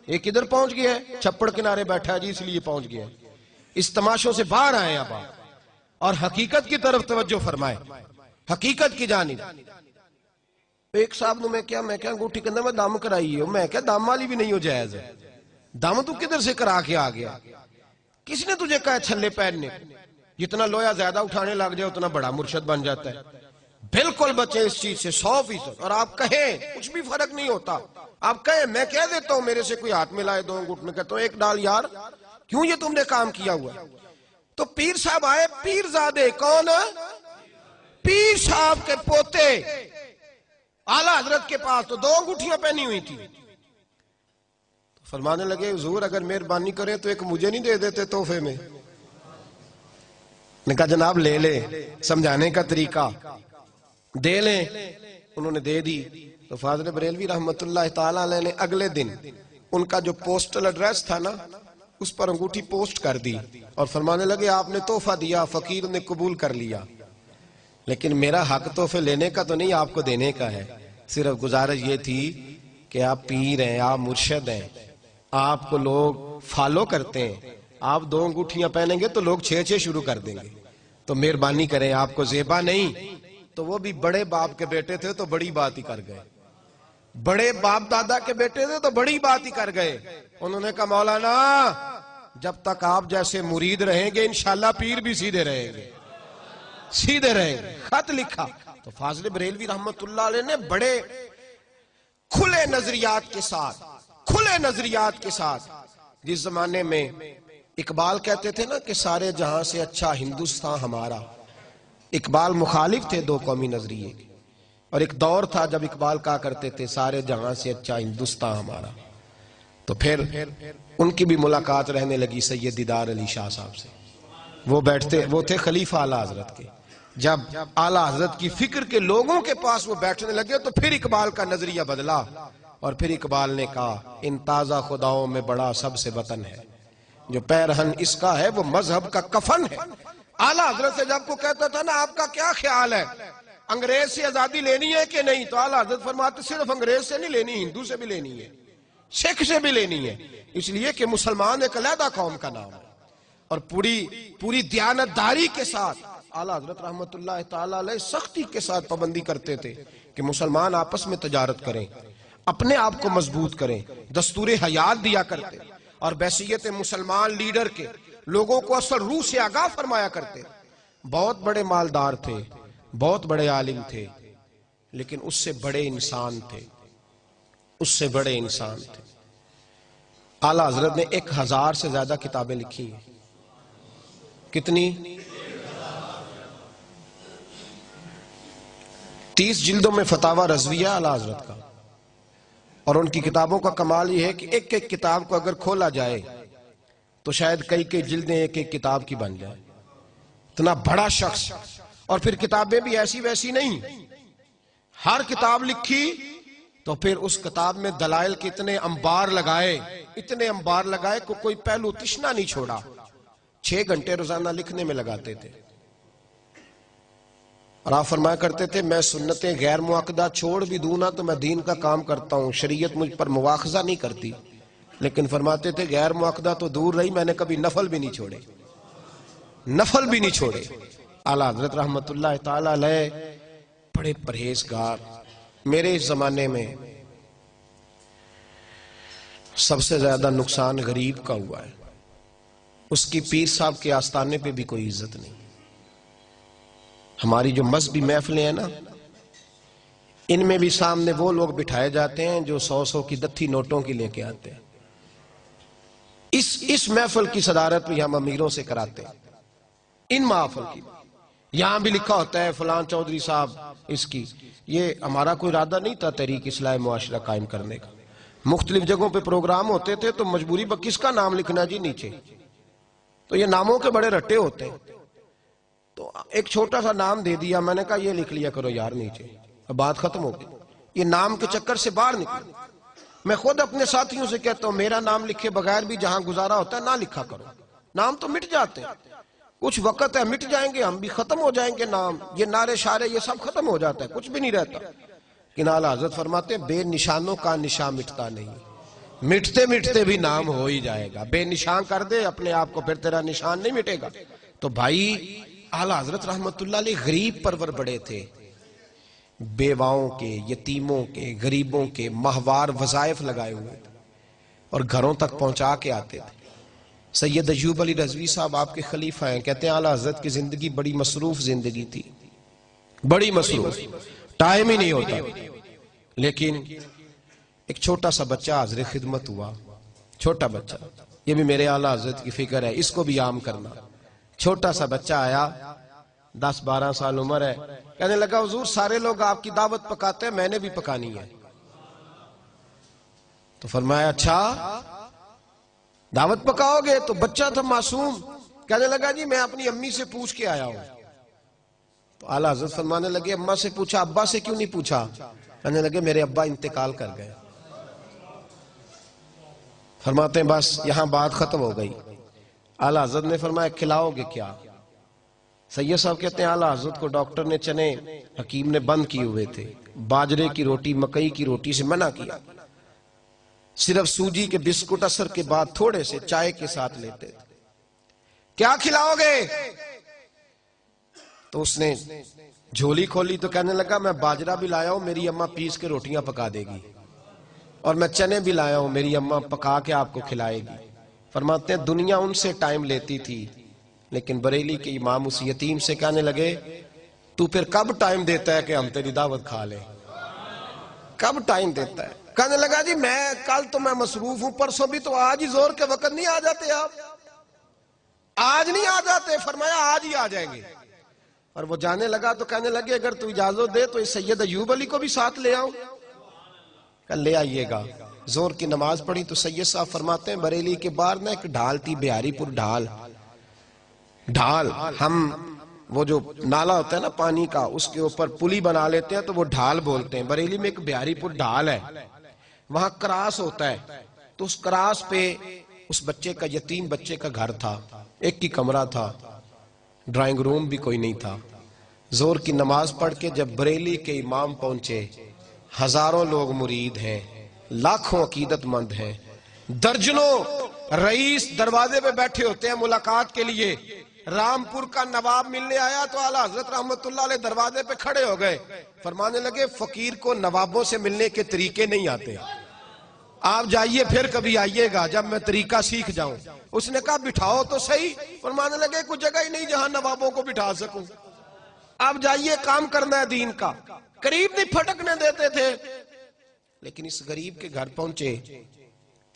ایک ادھر پہنچ گیا ہے، چھپڑ کنارے بیٹھا ہے جی اس لیے پہنچ گیا ہے۔ اس تماشوں سے باہر آئے اب آپ، اور حقیقت کی طرف توجہ فرمائے، حقیقت کی جانب۔ ایک صاحب نے میں کیا انگوٹھی کہندہ میں دم کرائی ہوں، میں کیا دم والی بھی نہیں ہو جائز ہے؟ دم تو کدھر سے کرا کے آ گیا؟ کس نے تجھے کہا چھلے پہننے؟ جتنا لویا زیادہ اٹھانے لگ جائے اتنا بڑا مرشد بن جاتا ہے۔ بالکل بچے اس چیز سے 100%، اور آپ کہیں کچھ بھی فرق نہیں ہوتا، آپ کہیں میں کہہ دیتا ہوں میرے سے کوئی ہاتھ میں لائے 2 انگوٹھنے، کہتا ہوں 1 ڈال یار، کیوں یہ تم نے کام کیا ہوا؟ تو پیر صاحب آئے، پیر زادے کون؟ پیر صاحب کے پوتے اعلیٰ حضرت کے پاس، تو 2 انگوٹھیاں پہنی ہوئی تھی۔ فرمانے لگے حضور اگر مہربانی کریں تو ایک مجھے نہیں دے دیتے تحفے میں؟ نے کہا جناب لے لے، سمجھانے کا طریقہ دے لیں۔ انہوں نے دے دی تو فاضل بریلوی رحمت اللہ تعالیٰ علیہ نے اگلے دن ان کا جو پوسٹل ایڈریس تھا نا اس پر انگوٹھی پوسٹ کر دی، اور فرمانے لگے آپ نے تحفہ دیا، فقیر نے قبول کر لیا، لیکن میرا حق تحفے لینے کا تو نہیں، آپ کو دینے کا ہے۔ صرف گزارش یہ تھی کہ آپ پیر ہیں، آپ مرشد ہیں، آپ کو لوگ فالو کرتے ہیں، آپ 2 انگوٹھیاں پہنیں گے تو لوگ 6 شروع کر دیں گے، تو مہربانی کریں، آپ کو زیبا نہیں۔ تو وہ بھی بڑے باپ کے بیٹے تھے تو بڑی بات ہی کر گئے، بڑے باپ دادا کے بیٹے تھے تو بڑی بات ہی کر گئے۔ انہوں نے کہا مولانا جب تک آپ جیسے مرید رہیں گے انشاءاللہ پیر بھی سیدھے رہیں گے، سیدھے رہیں گے۔ خط لکھا تو فاضل بریلوی رحمت اللہ علیہ نے بڑے کھلے نظریات کے ساتھ، جس زمانے میں اقبال کہتے تھے نا کہ سارے جہاں سے اچھا ہندوستان ہمارا، اقبال مخالف تھے 2 قومی نظریے، اور ایک دور تھا جب اقبال کہا کرتے تھے سارے جہاں سے اچھا ہندوستان ہمارا۔ تو پھر ان کی بھی ملاقات رہنے لگی سید دیدار علی شاہ صاحب سے، وہ تھے خلیفہ اعلیٰ حضرت کے۔ جب اعلیٰ حضرت کی فکر کے لوگوں کے پاس وہ بیٹھنے لگے تو پھر اقبال کا نظریہ بدلا، اور پھر اقبال نے کہا ان تازہ خداؤں میں بڑا سب سے وطن ہے، جو پیرہن اس کا ہے وہ مذہب کا کفن ہے۔ اعلیٰ حضرت سے جب کو کہتا تھا نا آپ کا کیا خیال ہے، انگریز سے آزادی لینی ہے کہ نہیں، تو اعلیٰ حضرت فرماتے صرف انگریز سے نہیں لینی، ہندو سے بھی لینی ہے، سکھ سے بھی لینی ہے، اس لیے کہ مسلمان ایک علیحدہ قوم کا نام ہے۔ اور پوری دیانتداری کے ساتھ اعلیٰ حضرت رحمت اللہ تعالیٰ علیہ سختی کے ساتھ پابندی کرتے تھے کہ مسلمان آپس میں تجارت کریں، اپنے آپ کو مضبوط کریں، دستور حیات دیا کرتے، اور بحیثیت مسلمان لیڈر کے لوگوں کو اصل روح سے آگاہ فرمایا کرتے. بہت بڑے مالدار تھے, بہت بڑے عالم تھے, لیکن اس سے بڑے انسان تھے, اس سے بڑے انسان تھے. اعلیٰ حضرت نے 1000 سے زیادہ کتابیں لکھی ہیں. کتنی؟ 30 جلدوں میں فتاوی رضویہ اعلیٰ حضرت کا. اور ان کی کتابوں کا کمال یہ ہے کہ ایک ایک کتاب کو اگر کھولا جائے تو شاید کئی کئی جلدیں ایک ایک کتاب کی بن جائے. اتنا بڑا شخص, اور پھر کتابیں بھی ایسی ویسی نہیں. ہر کتاب لکھی تو پھر اس کتاب میں دلائل کے اتنے انبار لگائے, اتنے انبار لگائے کہ کوئی پہلو تشنا نہیں چھوڑا. 6 گھنٹے روزانہ لکھنے میں لگاتے تھے. اور آپ فرمایا کرتے تھے میں سنتیں غیر معقدہ چھوڑ بھی دوں نا تو میں دین کا کام کرتا ہوں, شریعت مجھ پر مواخذہ نہیں کرتی. لیکن فرماتے تھے غیر معقدہ تو دور رہی, میں نے کبھی نفل بھی نہیں چھوڑے, نفل بھی نہیں چھوڑے. اعلیٰ حضرت رحمت اللہ تعالی علیہ بڑے پرہیزگار. میرے اس زمانے میں سب سے زیادہ نقصان غریب کا ہوا ہے. اس کی پیر صاحب کے آستانے پہ بھی کوئی عزت نہیں. ہماری جو مذہبی محفلیں ہیں نا, ان میں بھی سامنے وہ لوگ بٹھائے جاتے ہیں جو 100 کی دتھی نوٹوں کی لے کے آتے ہیں. اس محفل کی صدارت بھی ہم امیروں سے کراتے ہیں. ان محفل کی یہاں بھی لکھا ہوتا ہے فلان چودھری صاحب اس کی. یہ ہمارا کوئی ارادہ نہیں تھا تحریک اصلاح معاشرہ قائم کرنے کا. مختلف جگہوں پہ پروگرام ہوتے تھے تو مجبوری کس کا نام لکھنا جی نیچے, تو یہ ناموں کے بڑے رٹے ہوتے ہیں. تو ایک چھوٹا سا نام دے دیا, میں نے کہا یہ لکھ لیا کرو یار نیچے, اب بات ختم ہو گئی. یہ نام کے چکر سے باہر نکلو. میں خود اپنے ساتھیوں سے کہتا ہوں میرا نام لکھے بغیر بھی جہاں گزارا ہوتا ہے نہ لکھا کرو. نام تو مٹ جاتے ہیں, کچھ وقت ہے مٹ جائیں گے, ہم بھی ختم ہو جائیں گے. نام یہ نعرے شارے یہ سب ختم ہو جاتا ہے, کچھ بھی نہیں رہتا. کہ اعلیٰ حضرت فرماتے ہیں بے نشانوں کا نشان مٹتا نہیں, مٹتے مٹتے بھی نام ہو ہی جائے گا. بے نشان کر دے اپنے آپ کو, پھر تیرا نشان نہیں مٹے گا. تو بھائی اعلیٰ حضرت رحمت اللہ علیہ غریب پرور بڑے تھے. بیواؤں کے, یتیموں کے, غریبوں کے ماہوار وظائف لگائے ہوئے تھے اور گھروں تک پہنچا کے آتے تھے. سید ایوب علی رضوی صاحب آپ کے خلیفہ ہیں, کہتے ہیں اعلیٰ حضرت کی زندگی بڑی مصروف زندگی تھی, بڑی مصروف, ٹائم ہی نہیں ہوتا. لیکن ایک چھوٹا سا بچہ حاضر خدمت ہوا, چھوٹا بچہ, یہ بھی میرے اعلیٰ حضرت کی فکر ہے, اس کو بھی عام کرنا. چھوٹا سا بچہ آیا, 10-12 سال عمر ہے, کہنے لگا حضور سارے لوگ آپ کی دعوت پکاتے ہیں, میں نے بھی پکانی ہے. تو فرمایا اچھا دعوت پکاؤ گے؟ تو بچہ تھا معصوم, کہنے لگا جی میں اپنی امی سے پوچھ کے آیا ہوں. تو اعلیٰ حضرت فرمانے لگے اماں سے پوچھا, ابا سے کیوں نہیں پوچھا؟ کہنے لگے میرے ابا انتقال کر گئے. فرماتے ہیں بس یہاں بات ختم ہو گئی. اعلیٰ حضرت نے فرمایا کھلاؤ گے کیا؟ سید صاحب کہتے ہیں اعلیٰ حضرت کو ڈاکٹر نے چنے حکیم نے بند کیے ہوئے تھے, باجرے کی روٹی مکئی کی روٹی سے منع کیا, صرف سوجی کے بسکٹ عصر کے بعد تھوڑے سے چائے کے ساتھ لیتے تھے. کیا کھلاؤ گے؟ تو اس نے جھولی کھولی تو کہنے لگا میں باجرہ بھی لایا ہوں, میری اماں پیس کے روٹیاں پکا دے گی, اور میں چنے بھی لایا ہوں, میری اماں پکا کے آپ کو کھلائے گی. فرماتے ہیں دنیا ان سے ٹائم لیتی تھی, لیکن بریلی کے امام اس یتیم سے کہنے لگے تو پھر کب ٹائم دیتا ہے کہ ہم تیری دعوت کھا لیں, کب ٹائم دیتا ہے؟ کہنے لگا جی میں کل تو میں مصروف ہوں, پرسوں بھی, تو آج ہی زور کے وقت نہیں آ جاتے آپ؟ آج نہیں آ جاتے؟ فرمایا آج ہی آ جائیں گے. اور وہ جانے لگا تو کہنے لگے اگر تو اجازت دے تو اس سید ایوب علی کو بھی ساتھ لے آؤں. کہ لے آئیے گا. زور کی نماز پڑھی تو سید صاحب فرماتے ہیں بریلی کے باہر نا ایک ڈھال تھی, بہاری پور ڈھال. ڈھال ہم وہ جو نالا ہوتا ہے نا پانی کا, اس کے اوپر پلی بنا لیتے ہیں تو وہ ڈھال بولتے ہیں. بریلی میں ایک بہاری پور ڈھال ہے, وہاں کراس ہوتا ہے. تو اس کراس پہ اس بچے کا, یتیم بچے کا گھر تھا, ایک کی کمرہ تھا, ڈرائنگ روم بھی کوئی نہیں تھا. زور کی نماز پڑھ کے جب بریلی کے امام پہنچے, ہزاروں لوگ مرید ہیں, لاکھوں عقیدت مند ہیں, درجنوں رئیس دروازے پہ بیٹھے ہوتے ہیں ملاقات کے لیے. رامپور کا نواب ملنے آیا تو اعلیٰ حضرت رحمت اللہ علیہ دروازے پہ کھڑے ہو گئے, فرمانے لگے فقیر کو نوابوں سے ملنے کے طریقے نہیں آتے. آپ جائیے پھر کبھی آئیے گا جب میں طریقہ سیکھ جاؤں. اس نے کہا بٹھاؤ تو صحیح. فرمانے لگے کوئی جگہ ہی نہیں جہاں نوابوں کو بٹھا سکوں. آپ جائیے کام کرنا ہے دین کا. قریب نہیں پھٹکنے دیتے تھے. لیکن اس غریب کے گھر پہنچے,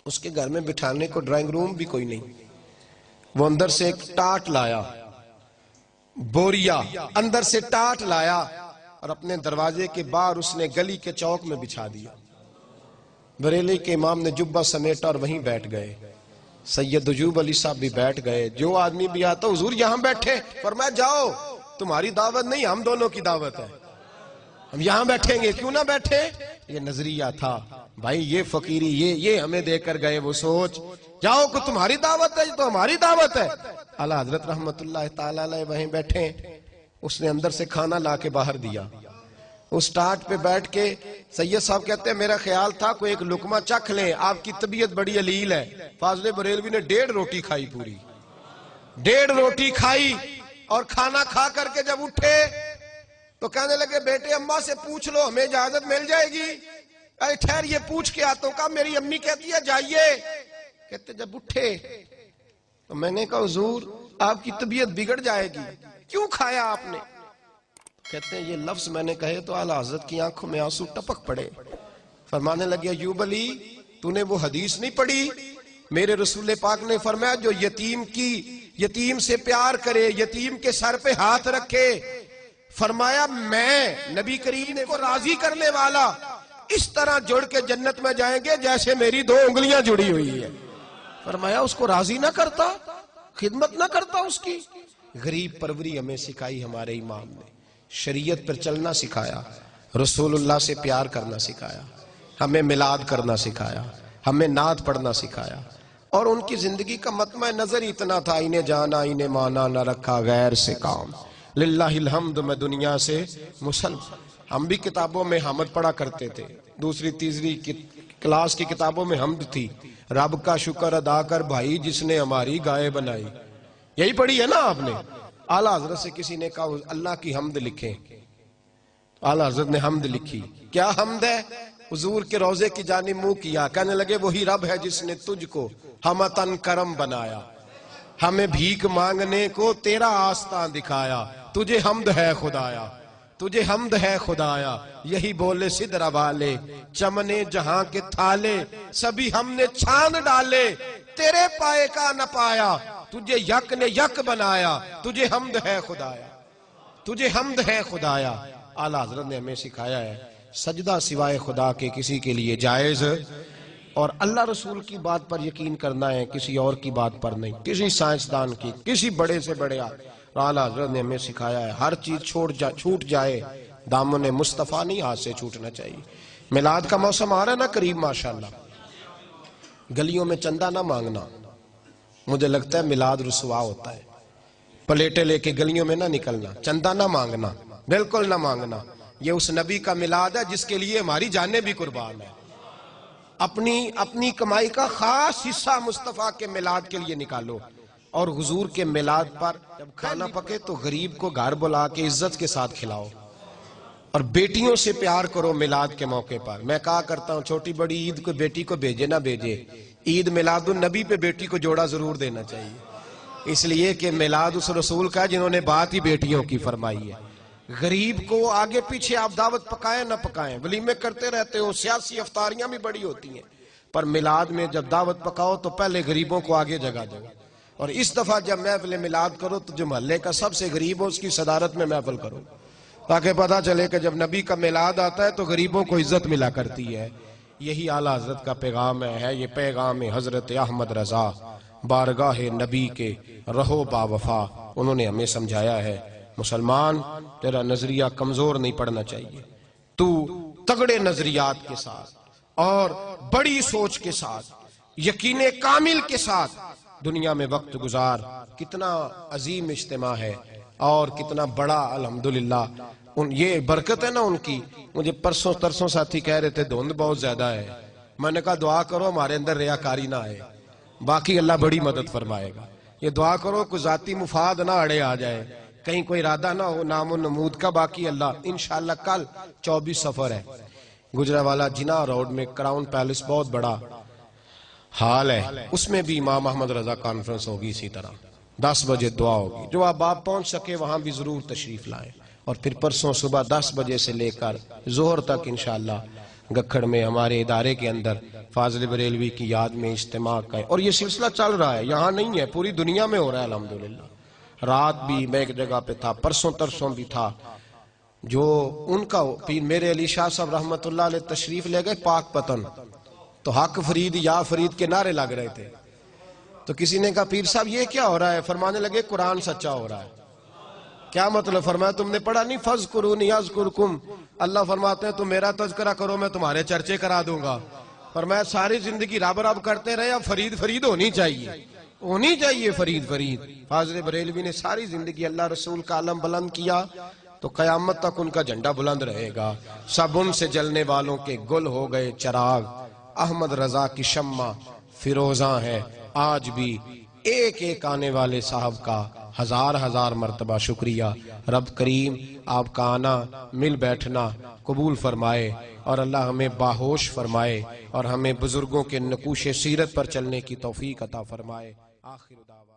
اس کے گھر میں بٹھانے کو ڈرائنگ روم بھی کوئی نہیں. وہ اندر سے ایک ٹاٹ لایا, بوریا اندر سے ٹاٹ لایا, اور اپنے دروازے کے باہر اس نے گلی کے چوک میں بچھا دیا. بریلی کے امام نے جبہ سمیٹا اور وہیں بیٹھ گئے. سید ایوب علی صاحب بھی بیٹھ گئے. جو آدمی بھی آتا حضور یہاں بیٹھے. فرمایا جاؤ, تمہاری دعوت نہیں ہم دونوں کی دعوت ہے, ہم یہاں بیٹھیں گے. کیوں نہ بیٹھے؟ یہ نظریہ تھا بھائی, یہ فقیری یہ ہمیں دے کر گئے. وہ سوچ جاؤ کو تمہاری دعوت ہے تو ہماری دعوت ہے. اعلیٰ حضرت رحمت اللہ تعالی علیہ وہیں بیٹھے. اس نے اندر سے کھانا لا کے باہر دیا. اس ٹاٹ پہ بیٹھ کے سید صاحب کہتے ہیں میرا خیال تھا کوئی ایک لقمہ چکھ لیں, آپ کی طبیعت بڑی علیل ہے. فاضل بریلوی نے 1.5 روٹی کھائی, پوری 1.5 روٹی کھائی. اور کھانا کھا کر کے جب اٹھے تو کہنے لگے بیٹے اماں سے پوچھ لو ہمیں اجازت مل جائے گی. اے ٹھہر یہ پوچھ کے آتا ہوں. کہا میری امی کہتی ہے جائیے. کہتے جب اٹھے تو میں نے کہا حضور آپ کی طبیعت بگڑ جائے گی, کیوں کھایا آپ نے؟ کہتے ہیں یہ لفظ میں نے کہے تو اعلیٰ حضرت کی آنکھوں میں آنسو ٹپک پڑے. فرمانے لگے ایوب علی تو نے وہ حدیث نہیں پڑھی؟ میرے رسول پاک نے فرمایا جو یتیم سے پیار کرے, یتیم کے سر پہ ہاتھ رکھے, فرمایا میں نبی کریم کو راضی کرنے والا اس طرح جڑ کے جنت میں جائیں گے جیسے میری 2 انگلیاں جڑی ہوئی ہے. فرمایا اس کو راضی نہ کرتا, خدمت نہ کرتا اس کی. غریب پروری ہمیں سکھائی ہمارے امام نے, شریعت پر چلنا سکھایا, رسول اللہ سے پیار کرنا سکھایا, ہمیں میلاد کرنا سکھایا, ہمیں نعت پڑھنا سکھایا. اور ان کی زندگی کا مطمع نظر اتنا تھا, انہیں جانا انہیں مانا نہ رکھا غیر سے کام, للہ الحمد میں دنیا سے مسلم. ہم بھی کتابوں میں حمد پڑھا کرتے تھے, 2ری 3ری کلاس کی کتابوں میں حمد تھی, رب کا شکر ادا کر بھائی جس نے ہماری گائے بنائی. یہی پڑھی ہے نا آپ نے. اعلیٰ حضرت سے کسی نے کہا اللہ کی حمد لکھیں, اعلیٰ حضرت نے حمد لکھی. کیا حمد ہے؟ حضور کے روضے کی جانب منہ کیا, کہنے لگے وہی رب ہے جس نے تجھ کو ہمتن کرم بنایا, ہمیں بھیک مانگنے کو تیرا آستان دکھایا, تجھے حمد ہے خدایا, تجھے حمد ہے خدایا. یہی بولے سدرا والے چمنے جہاں کے تھالے, سبھی ہم نے چھان ڈالے, تیرے پائے کا نہ پایا, تجھے یک نے یک بنایا, تجھے حمد ہے خدایا, تجھے حمد ہے خدایا. اعلیٰ حضرت نے ہمیں سکھایا ہے سجدہ سوائے خدا کے کسی کے لیے جائز, اور اللہ رسول کی بات پر یقین کرنا ہے, کسی اور کی بات پر نہیں, کسی سائنسدان کی, کسی بڑے سے بڑے. اعلیٰ حضرت نے ہمیں سکھایا ہے ہر چیز چھوٹ جائے, دامن مصطفیٰ نہیں ہاتھ سے چھوٹنا چاہیے. میلاد کا موسم آ رہا ہے نا قریب ماشاءاللہ, گلیوں میں چندہ نہ مانگنا. مجھے لگتا ہے میلاد رسوا ہوتا ہے, پلیٹیں لے کے گلیوں میں نہ نکلنا, چندہ نہ مانگنا, بالکل نہ مانگنا. یہ اس نبی کا میلاد ہے جس کے لیے ہماری جانیں بھی قربان ہے. اپنی کمائی کا خاص حصہ مصطفیٰ کے میلاد کے لیے نکالو, اور حضور کے میلاد پر جب کھانا پکے تو غریب کو گھر بلا کے عزت کے ساتھ کھلاؤ, اور بیٹیوں سے پیار کرو میلاد کے موقع پر. میں کہا کرتا ہوں چھوٹی بڑی عید کو بیٹی کو بھیجے نہ بھیجے, عید میلاد النبی پہ بیٹی کو جوڑا ضرور دینا چاہیے, اس لیے کہ میلاد اس رسول کا ہے جنہوں نے بات ہی بیٹیوں کی فرمائی ہے. غریب کو آگے پیچھے آپ دعوت پکائیں نہ پکائیں, ولیمے کرتے رہتے ہو, سیاسی افطاریاں بھی بڑی ہوتی ہیں, پر میلاد میں جب دعوت پکاؤ تو پہلے غریبوں کو آگے جگہ دو. اور اس دفعہ جب محفل میلاد کرو تو جو محلے کا سب سے غریب ہو اس کی صدارت میں محفل کرو, تاکہ پتہ چلے کہ جب نبی کا میلاد آتا ہے تو غریبوں کو عزت ملا کرتی ہے. یہی اعلیٰ حضرت کا پیغام ہے, یہ پیغام حضرت احمد رضا بارگاہ نبی کے رہو با وفا. انہوں نے ہمیں سمجھایا ہے مسلمان تیرا نظریہ کمزور نہیں پڑنا چاہیے, تو تگڑے نظریات کے ساتھ اور بڑی سوچ کے ساتھ, یقین کامل کے ساتھ دنیا میں وقت گزار. کتنا عظیم اجتماع ہے اور کتنا بڑا الحمدللہ. یہ برکت ہے نا ان کی. مجھے پرسوں ترسوں ساتھی کہہ رہے تھے دھند بہت زیادہ ہے, میں نے کہا دعا کرو ہمارے اندر ریاکاری نہ آئے, باقی اللہ بڑی مدد فرمائے گا. یہ دعا کرو کوئی ذاتی مفاد نہ اڑے آ جائے, کہیں کوئی ارادہ نہ ہو نام و نمود کا. باقی اللہ انشاءاللہ کل 24 سفر ہے, گجرانوالہ جناح روڈ میں کراؤن پیلس بہت بڑا ہال ہے، اس میں بھی امام احمد رضا کانفرنس ہوگی، اسی طرح 10 بجے دعا ہوگی۔ جو آپ پہنچ سکے وہاں بھی ضرور تشریف لائیں، اور پھر پرسوں صبح 10 بجے سے لے کر ظہر تک انشاءاللہ گکھڑ میں ہمارے ادارے کے اندر فاضل بریلوی کی یاد میں اجتماع کا ہے، اور یہ سلسلہ چل رہا ہے، یہاں نہیں ہے، پوری دنیا میں ہو رہا ہے الحمدللہ۔ رات بھی میں ایک جگہ پہ تھا، پرسوں ترسوں بھی تھا، جو ان کا پیر میرے علی شاہ صاحب رحمت اللہ علیہ تشریف لے گئے پاک پتن، تو حق فرید یا فرید کے نعرے لگ رہے تھے، تو کسی نے کہا پیر صاحب یہ کیا ہو رہا ہے؟ فرمانے لگے قرآن سچا ہو رہا ہے۔ کیا مطلب؟ فرمایا تم نے پڑھا نہیں فَاذْكُرُونِي أَذْكُرْكُمْ، اللہ فرماتے ہیں تم میرا تذکرہ کرو میں تمہارے چرچے کرا دوں گا۔ فرمایا ساری زندگی رب رب کرتے رہے، اب فرید فرید ہونی چاہیے فرید فرید۔ فاضل بریلوی نے ساری زندگی اللہ رسول کا علم بلند کیا، تو قیامت تک ان کا جھنڈا بلند رہے گا۔ سب ان سے جلنے والوں کے گل ہو گئے چراغ، احمد رضا کی شمع فیروزاں ہے آج بھی۔ ایک ایک آنے والے صاحب کا ہزار ہزار مرتبہ شکریہ۔ رب کریم آپ کا آنا مل بیٹھنا قبول فرمائے، اور اللہ ہمیں باہوش فرمائے، اور ہمیں بزرگوں کے نقوش سیرت پر چلنے کی توفیق عطا فرمائے۔ آخر دعوانا